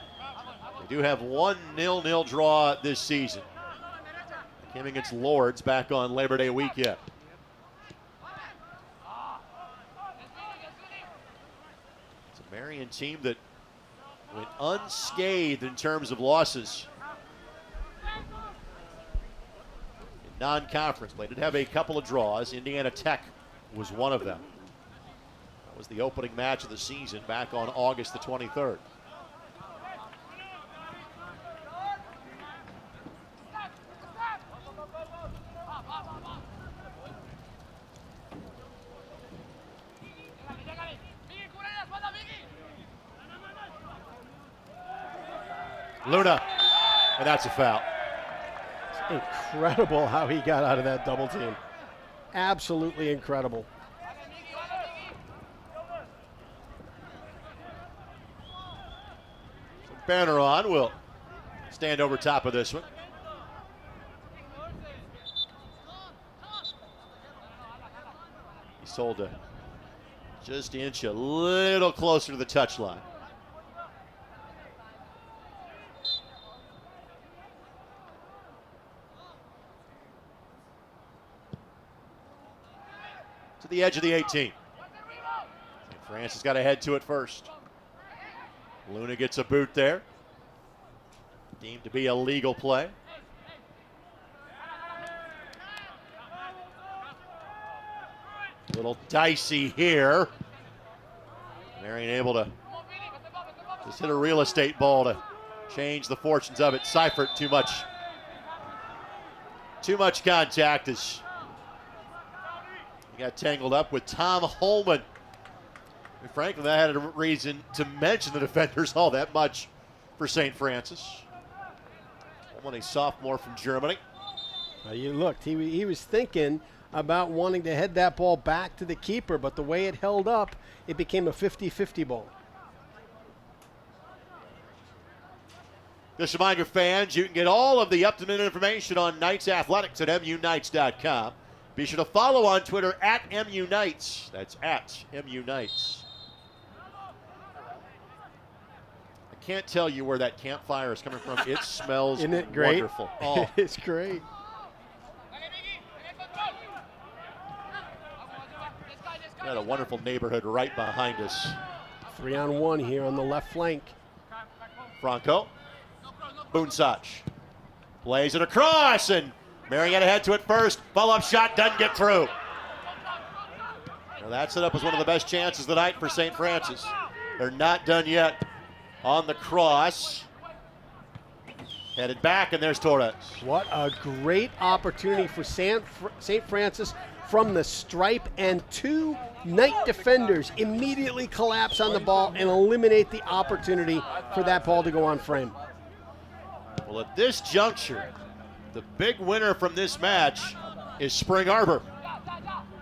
They do have 1 0-0 draw this season. Came against Lords back on Labor Day weekend. It's a Marian team that went unscathed in terms of losses non-conference play. Did have a couple of draws. Indiana Tech was one of them. That was the opening match of the season back on August the 23rd. Luna, and that's a foul. It's incredible how he got out of that double team. Absolutely incredible. So Banneron will stand over top of this one. He's told to just inch a little closer to the touchline. To the edge of the 18. St. Francis got to head to it first. Luna gets a boot there. Deemed to be a legal play. A little dicey here. Marian able to just hit a real estate ball to change the fortunes of it. Seifert too much contact as he got tangled up with Tom Holman. And frankly, that had a reason to mention the defenders all that much for St. Francis. Holman, a sophomore from Germany. You looked, he was thinking about wanting to head that ball back to the keeper, but the way it held up, it became a 50-50 ball. Just remind your fans, you can get all of the up-to-minute information on Knights Athletics at MUKnights.com. Be sure to follow on Twitter at MUKnights. That's at MUKnights. I can't tell you where that campfire is coming from. It smells Isn't it great? Wonderful. Oh. It's great. Got a wonderful neighborhood right behind us. 3-on-1 here on the left flank. Franco. Boonsach plays it across, and Marian head to it first. Follow-up shot doesn't get through. Now that set up was one of the best chances of the night for St. Francis. They're not done yet on the cross. Headed back, and there's Torres. What a great opportunity for St. Francis from the stripe, and two Knight defenders immediately collapse on the ball and eliminate the opportunity for that ball to go on frame. Well, at this juncture, the big winner from this match is Spring Arbor,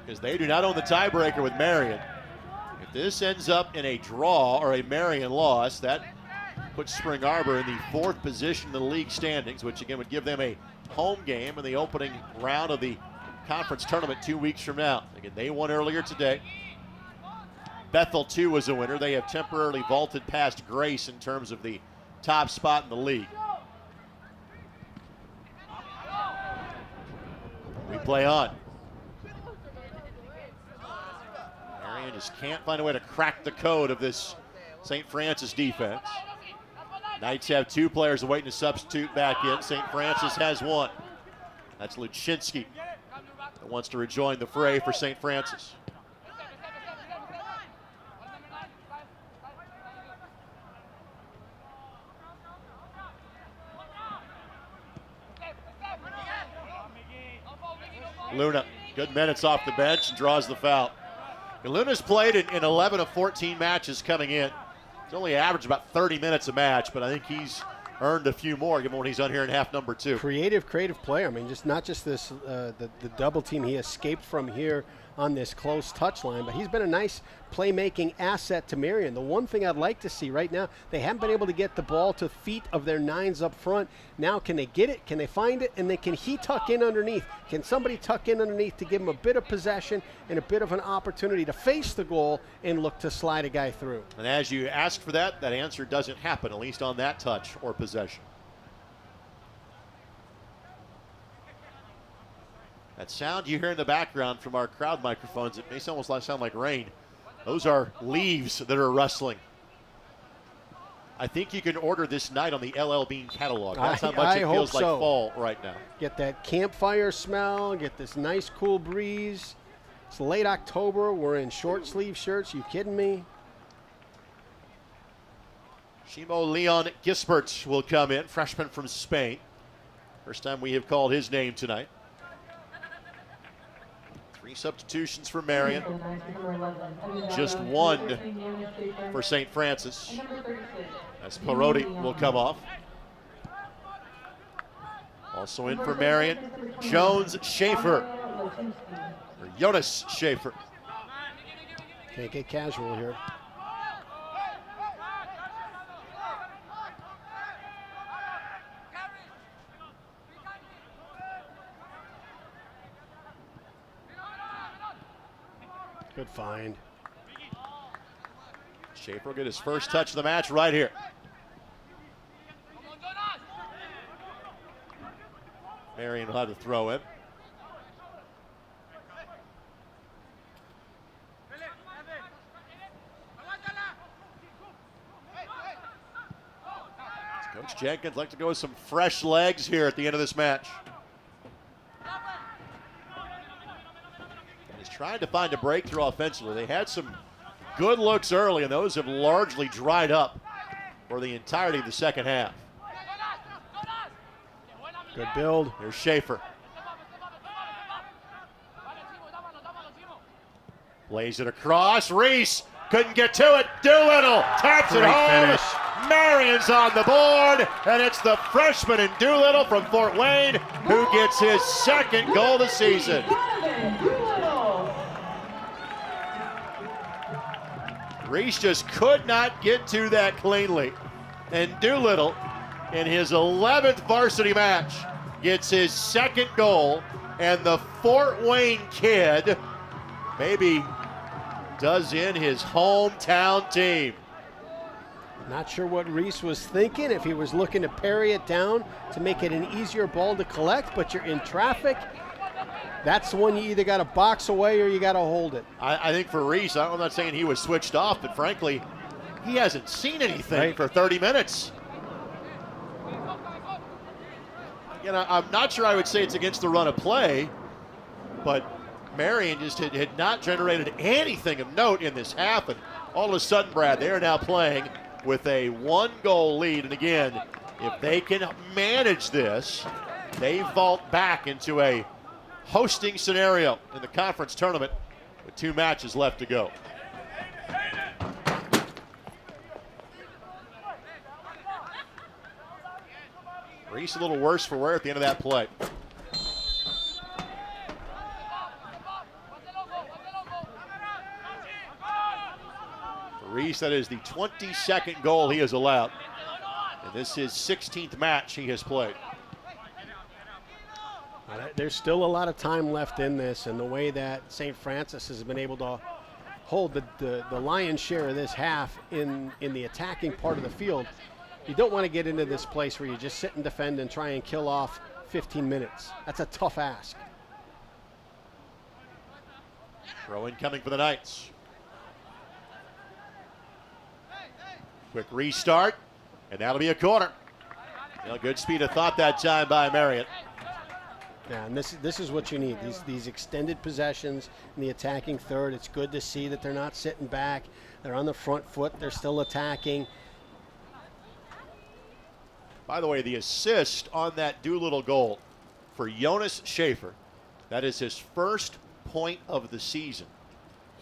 because they do not own the tiebreaker with Marian. If this ends up in a draw or a Marian loss, that puts Spring Arbor in the 4th position in the league standings, which again would give them a home game in the opening round of the conference tournament 2 weeks from now. Again, they won earlier today. Bethel too was a winner. They have temporarily vaulted past Grace in terms of the top spot in the league. We play on. Marian just can't find a way to crack the code of this St. Francis defense. Knights have 2 players awaiting to substitute back in. St. Francis has 1. That's Luczynski that wants to rejoin the fray for St. Francis. Luna, good minutes off the bench, and draws the foul. And Luna's played in 11 of 14 matches coming in. He's only averaged about 30 minutes a match, but I think he's earned a few more given what he's done here in half number 2. Creative player. I mean, just not just this the double team he escaped from here on this close touchline, but he's been a nice playmaking asset to Marian. The one thing I'd like to see right now, they haven't been able to get the ball to feet of their 9s up front. Now can they get it? Can they find it? And then can he tuck in underneath? Can somebody tuck in underneath to give him a bit of possession and a bit of an opportunity to face the goal and look to slide a guy through? And as you ask for that, that answer doesn't happen, at least on that touch or possession. That sound you hear in the background from our crowd microphones, it may almost sound like rain. Those are leaves that are rustling. I think you can order this night on the LL Bean catalog. That's how much I it feels hope like so. fall right now. Get that campfire smell, get this nice cool breeze. It's late October. We're in short sleeve shirts. You kidding me? Shimo Leon Gispert will come in, freshman from Spain. First time we have called his name tonight. 3 substitutions for Marian. Just 1 for St. Francis. As Parodi will come off. Also in for Marian, Jones Schaefer. Or Jonas Schaefer. Can't get casual here. Good find. Schaefer will get his first touch of the match right here. Marian will have to throw in. Coach Jenkins like to go with some fresh legs here at the end of this match. And he's trying to find a breakthrough offensively. They had some good looks early, and those have largely dried up for the entirety of the second half. Good build. Here's Schaefer. Plays it across. Reese couldn't get to it. Doolittle taps it home. Finish. Marian's on the board, and it's the freshman in Doolittle from Fort Wayne who gets his second goal of the season. Reese just could not get to that cleanly. And Doolittle, in his 11th varsity match, gets his second goal, and the Fort Wayne kid maybe does in his hometown team. Not sure what Reese was thinking, if he was looking to parry it down to make it an easier ball to collect, but you're in traffic. That's the one you either got to box away or you got to hold it. I think for Reese, I'm not saying he was switched off, but frankly, he hasn't seen anything for 30 minutes. Again, I'm not sure I would say it's against the run of play, but Marian just had not generated anything of note in this half, and all of a sudden, Brad, they are now playing with a 1-goal lead. And again, if they can manage this, they vault back into a hosting scenario in the conference tournament with 2 matches left to go. Reese a little worse for wear at the end of that play. Reese, that is the 22nd goal he has allowed. And this is his 16th match he has played. There's still a lot of time left in this, and the way that St. Francis has been able to hold the lion's share of this half in the attacking part of the field, you don't want to get into this place where you just sit and defend and try and kill off 15 minutes. That's a tough ask. Throw in coming for the Knights. Quick restart, and that'll be a corner. Good speed of thought that time by Marian. Yeah, and this is what you need, these extended possessions in the attacking third. It's good to see that they're not sitting back. They're on the front foot. They're still attacking. By the way, the assist on that Doolittle goal for Jonas Schaefer, that is his first point of the season.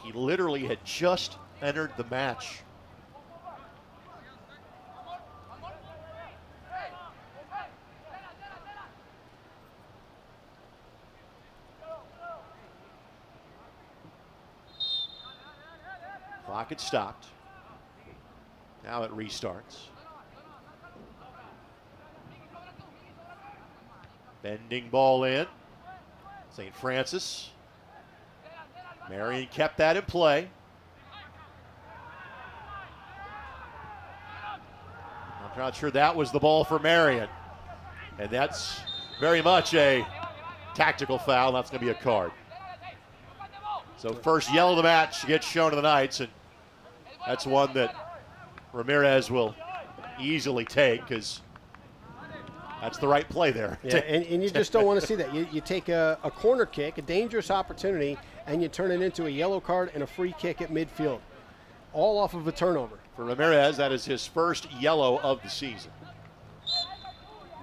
He literally had just entered the match. Clock had stopped. Now it restarts. Bending ball in. St. Francis. Marian kept that in play. I'm not sure that was the ball for Marian. And that's very much a tactical foul. That's going to be a card. So first yellow of the match gets shown to the Knights, and that's one that Ramirez will easily take because that's the right play there. Yeah, and you just don't want to see that. You take a corner kick, a dangerous opportunity, and you turn it into a yellow card and a free kick at midfield, all off of a turnover. For Ramirez, that is his first yellow of the season.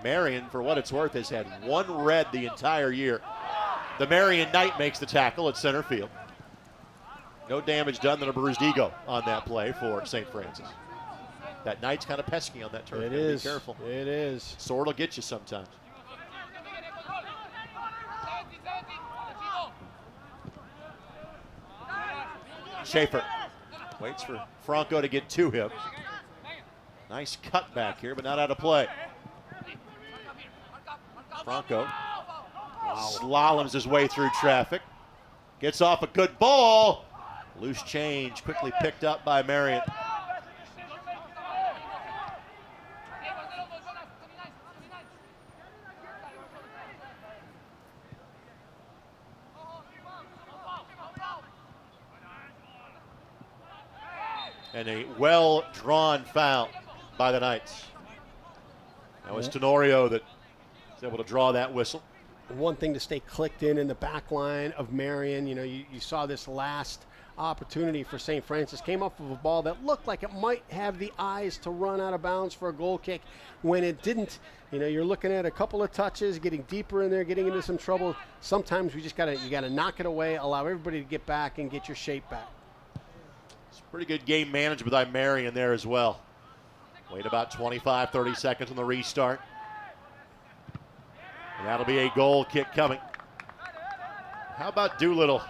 Marian, for what it's worth, has had 1 red the entire year. The Marian Knight makes the tackle at center field. No damage done than a bruised ego on that play for St. Francis. That Knight's kind of pesky on that turn. It is. Be careful. It is. Sword will get you sometimes. Schaefer waits for Franco to get to him. Nice cut back here, but not out of play. Franco slaloms his way through traffic. Gets off a good ball. Loose change, quickly picked up by Marian. And a well-drawn foul by the Knights. That was Tenorio that was able to draw that whistle. One thing to stay clicked in the back line of Marian. You know, you saw this last opportunity for St. Francis. Came off of a ball that looked like it might have the eyes to run out of bounds for a goal kick. When it didn't, you know, you're looking at a couple of touches, getting deeper in there, getting into some trouble. Sometimes you gotta knock it away, allow everybody to get back and get your shape back. It's pretty good game management by Marian there as well. Wait about 25, 30 seconds on the restart. And that'll be a goal kick coming. How about Doolittle?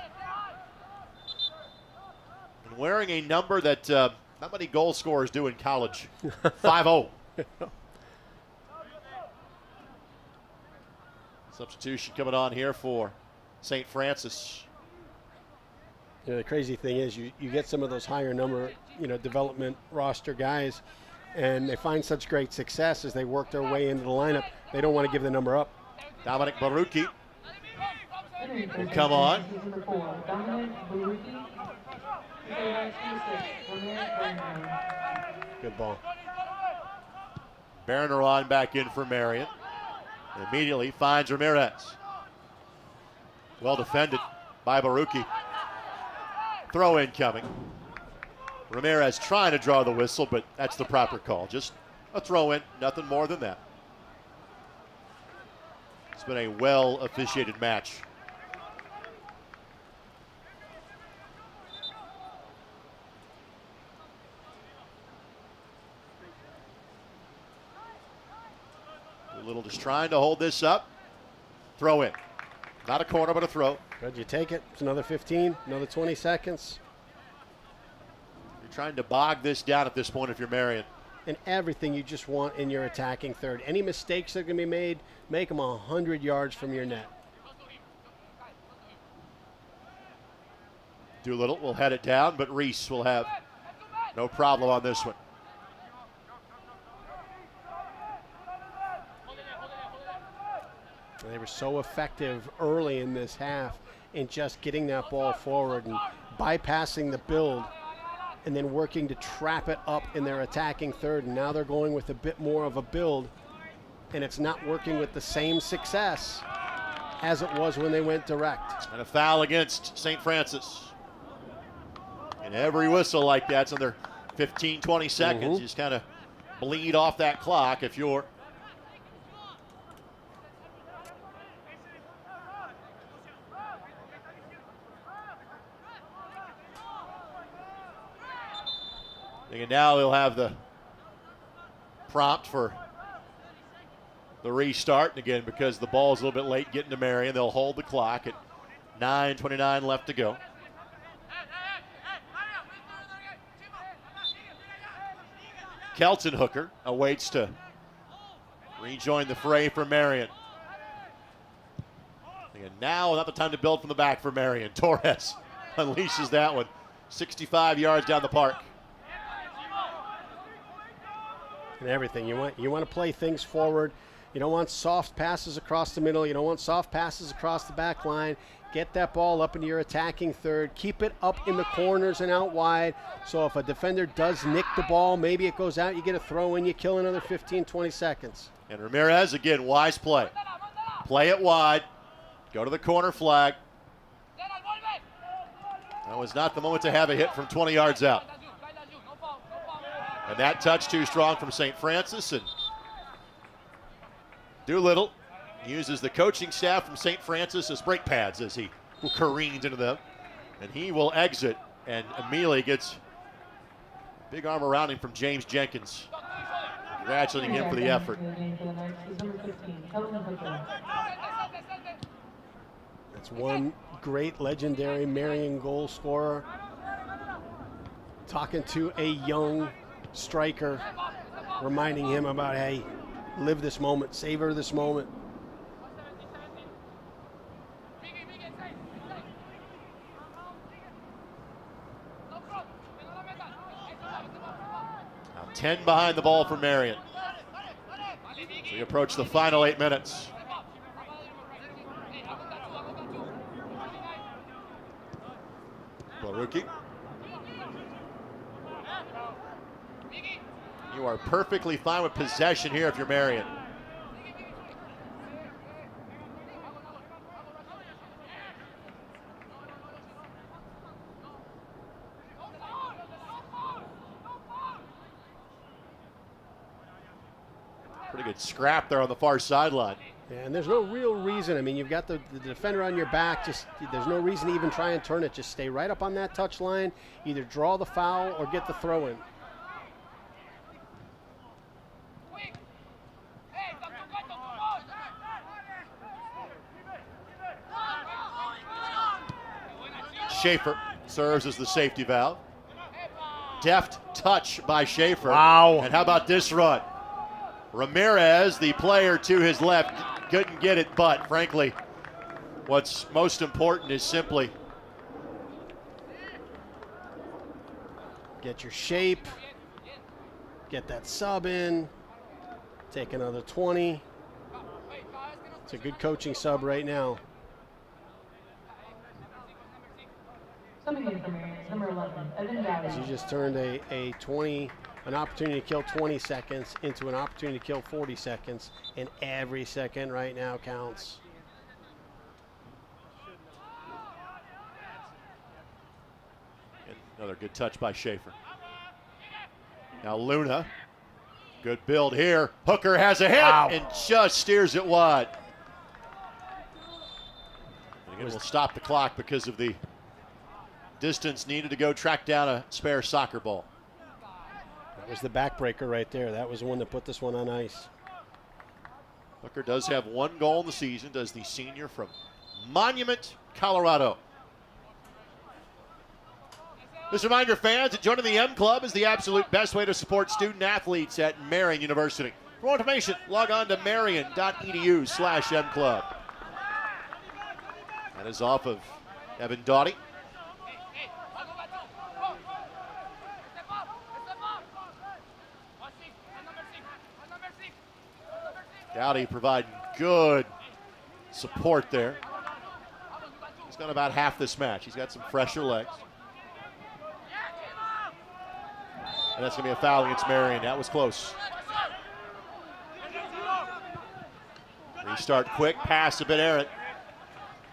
And wearing a number that not many goal scorers do in college. 5-0. Substitution coming on here for St. Francis. You know, the crazy thing is you get some of those higher number, development roster guys, and they find such great success as they work their way into the lineup. They don't want to give the number up. Dominic Baruki will come on. Good ball. Berneron back in for Marian. And immediately finds Ramirez. Well defended by Baruki. Throw in coming. Ramirez trying to draw the whistle, but that's the proper call. Just a throw in, nothing more than that. It's been a well officiated match. Little just trying to hold this up. Throw in. Not a corner, but a throw. Good, you take it. It's another 15, another 20 seconds. You're trying to bog this down at this point if you're Marian. And everything you just want in your attacking third. Any mistakes that are going to be made, make them 100 yards from your net. Doolittle will head it down, but Reese will have no problem on this one. They were so effective early in this half in just getting that ball forward and bypassing the build and then working to trap it up in their attacking third. And now they're going with a bit more of a build, and it's not working with the same success as it was when they went direct. And a foul against St. Francis. And every whistle like that's under 15, 20 seconds. You just kind of bleed off that clock if you're and now he'll have the prompt for the restart. And again, because the ball's a little bit late getting to Marian, they'll hold the clock at 9:29 left to go. Kelton Hooker awaits to rejoin the fray for Marian. And now not the time to build from the back for Marian. Torres unleashes that one 65 yards down the park. And everything. You want to play things forward. You don't want soft passes across the middle. You don't want soft passes across the back line. Get that ball up into your attacking third. Keep it up in the corners and out wide. So if a defender does nick the ball, maybe it goes out, you get a throw in, you kill another 15, 20 seconds. And Ramirez, again, wise play. Play it wide. Go to the corner flag. That was not the moment to have a hit from 20 yards out. And that touch too strong from St. Francis. And Doolittle uses the coaching staff from St. Francis as brake pads as he careens into them. And he will exit and immediately gets a big arm around him from James Jenkins. Congratulating him for the effort. That's one great legendary Marian goal scorer talking to a young striker, reminding him about, hey, live this moment, savor this moment. Now 10 behind the ball for Marian. So we approach the final 8 minutes. Rookie. You are perfectly fine with possession here if you're Marian. Pretty good scrap there on the far sideline. Yeah, and there's no real reason. I mean, you've got the defender on your back. Just there's no reason to even try and turn it. Just stay right up on that touch line. Either draw the foul or get the throw in. Schaefer serves as the safety valve. Deft touch by Schaefer. Wow. And how about this run? Ramirez, the player to his left, couldn't get it, but frankly, what's most important is simply get your shape, get that sub in, take another 20. It's a good coaching sub right now. Number 11, Evan Gallagher. He just turned an opportunity to kill 20 seconds into an opportunity to kill 40 seconds, and every second right now counts. Another good touch by Schaefer. Now Luna, good build here. Hooker has a hit and just steers it wide. And again, we'll stop the clock because of the distance needed to go track down a spare soccer ball. That was the backbreaker right there. That was the one that put this one on ice. Hooker does have one goal in the season, does the senior from Monument, Colorado. Just remind your fans that joining the M Club is the absolute best way to support student athletes at Marian University. For more information, log on to marian.edu/M Club. That is off of Evan Doughty. Doughty providing good support there. He's done about half this match. He's got some fresher legs. And that's going to be a foul against Marian. That was close. Restart quick, pass a bit errant.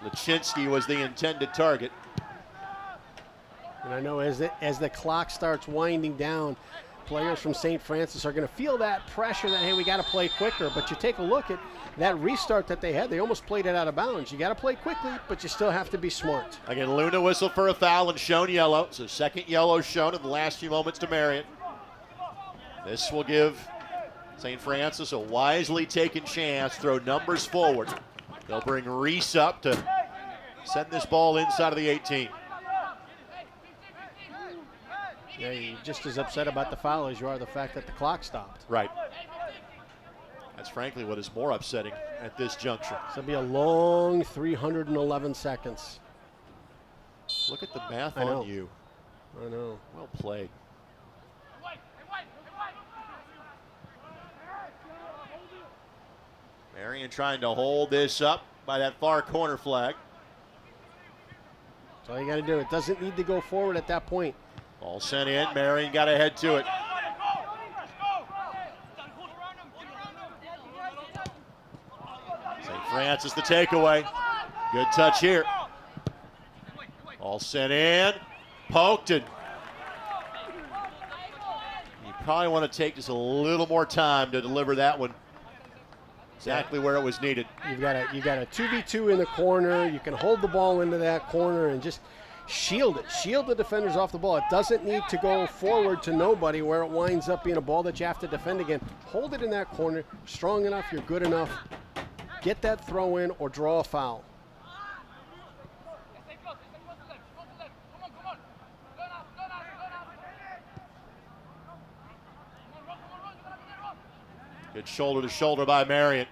Lachinsky was the intended target. And I know as the clock starts winding down, players from St. Francis are going to feel that pressure that, hey, we got to play quicker. But you take a look at that restart that they had. They almost played it out of bounds. You got to play quickly, but you still have to be smart. Again, Luna whistled for a foul and shown yellow. So second yellow shown in the last few moments to Marian. This will give St. Francis a wisely taken chance, throw numbers forward. They'll bring Reese up to send this ball inside of the 18. Yeah, you're just as upset about the foul as you are the fact that the clock stopped. Right. That's frankly what is more upsetting at this juncture. This will be a long 311 seconds. Look at the math I know. on you. I know. Well played. Marian trying to hold this up by that far corner flag. That's all you got to do. It doesn't need to go forward at that point. Ball sent in. Marian got to head to it. St. Francis the takeaway. Good touch here. Ball sent in. Poked and you probably want to take just a little more time to deliver that one exactly where it was needed. You got a 2v2 in the corner. You can hold the ball into that corner and just shield it. Shield the defenders off the ball. It doesn't need to go forward to nobody where it winds up being a ball that you have to defend again. Hold it in that corner. Strong enough, you're good enough. Get that throw in or draw a foul. Good shoulder to shoulder by Marian.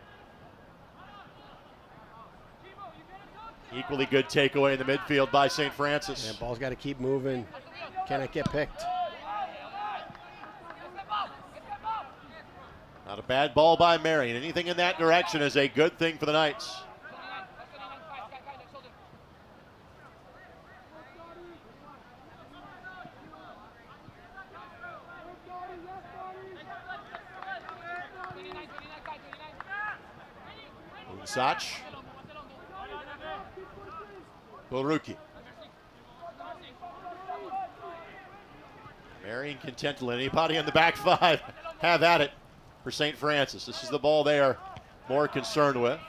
Equally good takeaway in the midfield by St. Francis. And ball's got to keep moving. Cannot get picked. Not a bad ball by Marian. Anything in that direction is a good thing for the Knights. Sach. Bulruki. Marian content to let anybody on the back five have at it for St. Francis. This is the ball they are more concerned with.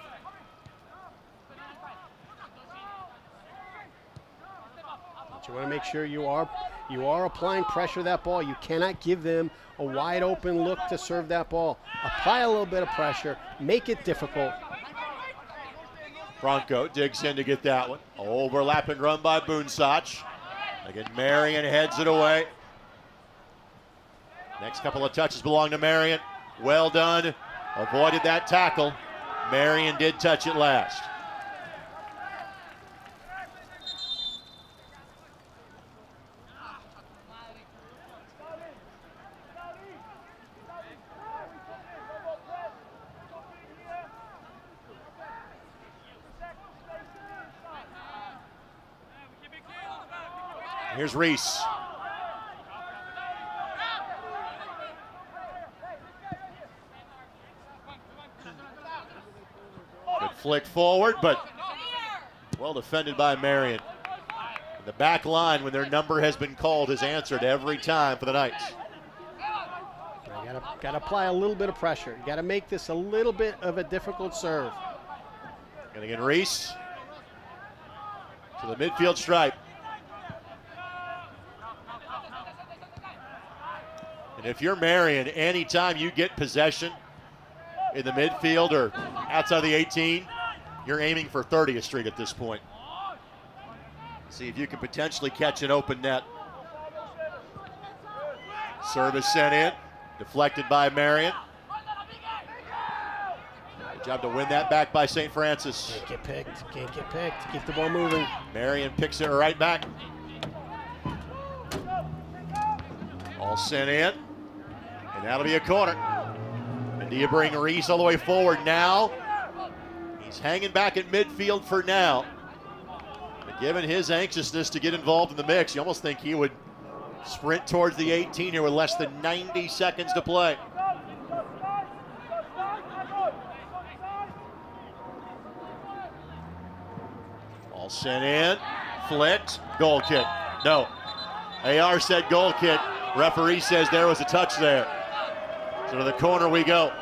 But you want to make sure you are applying pressure to that ball. You cannot give them a wide open look to serve that ball. Apply a little bit of pressure. Make it difficult. Bronco digs in to get that one. Overlapping run by Boonsach. Again, Marian heads it away. Next couple of touches belong to Marian. Well done. Avoided that tackle. Marian did touch it last. Here's Reese. Good flick forward, but well defended by Marian. The back line, when their number has been called, has answered every time for the Knights. You gotta apply a little bit of pressure. You gotta make this a little bit of a difficult serve. And again, Reese to the midfield stripe. And if you're Marian, anytime you get possession in the midfield or outside the 18, you're aiming for 30th Street at this point. See if you can potentially catch an open net. Service sent in, deflected by Marian. Good job to win that back by St. Francis. Can't get picked, can't get picked. Keep the ball moving. Marian picks it right back. All sent in, and that'll be a corner. And do you bring Reese all the way forward now? He's hanging back at midfield for now. But given his anxiousness to get involved in the mix, you almost think he would sprint towards the 18 here with less than 90 seconds to play. All sent in, flicked, goal kick. No, AR said goal kick. Referee says there was a touch there. So to the corner we go.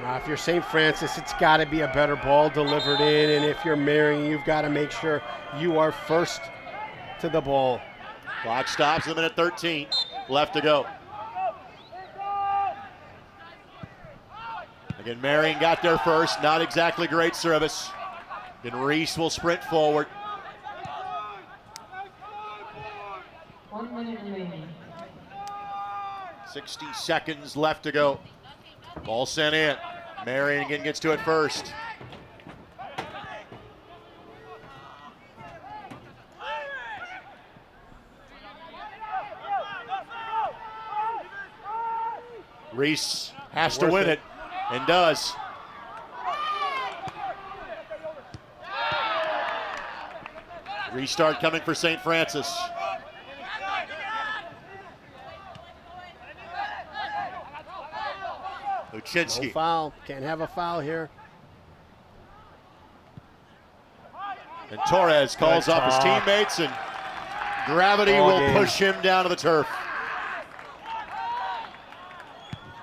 Now, if you're St. Francis, it's got to be a better ball delivered in. And if you're Marian, you've got to make sure you are first to the ball. Clock stops at minute 13. Left to go. Again, Marian got there first. Not exactly great service. Then Reese will sprint forward. 1 minute remaining. 60 seconds left to go. Ball sent in. Marian again gets to it first. Reese has to win it. And does. Restart coming for St. Francis. Luczynski. No foul. Can't have a foul here. And Torres calls up his teammates, and gravity will push him down to the turf.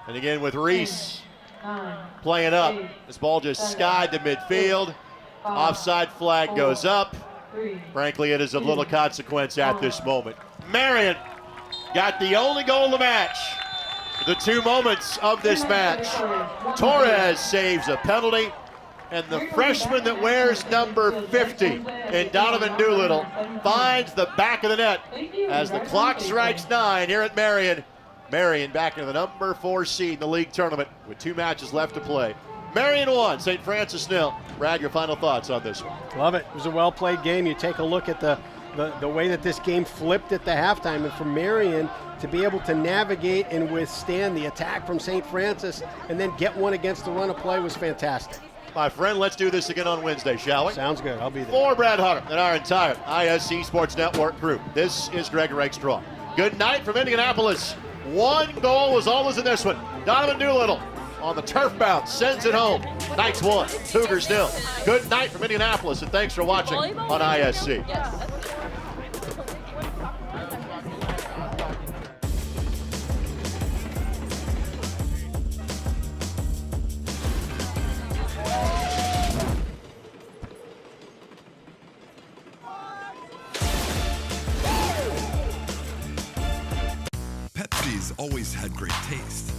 And again with Reese playing up. This ball just skied to midfield. Offside flag goes up. Frankly, it is of little consequence at this moment. Marian got the only goal of the match. The 2 moments of this match. Torres saves a penalty, and the freshman that wears number 50 in Donovan Doolittle finds the back of the net as the clock strikes 9 here at Marian. Marian back into the number 4 seed in the league tournament with 2 matches left to play. Marian 1, St. Francis 0. Brad, your final thoughts on this one? Love it. It was a well-played game. You take a look at the way that this game flipped at the halftime, and for Marian to be able to navigate and withstand the attack from St. Francis and then get one against the run of play was fantastic. My friend, let's do this again on Wednesday, shall we? Sounds good. I'll be there. For Brad Hunter and our entire ISC Sports Network crew, this is Greg Rakestraw. Good night from Indianapolis. 1 goal was all in this one. Donovan Doolittle on the turf bounce sends it home. Knights 1, Cougars 0. Good night from Indianapolis, and thanks for watching on ISC. Pepsi's always had great taste.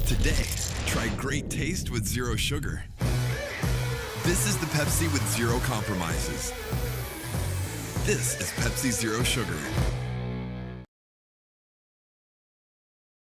Today, try great taste with zero sugar. This is the Pepsi with zero compromises. This is Pepsi Zero Sugar.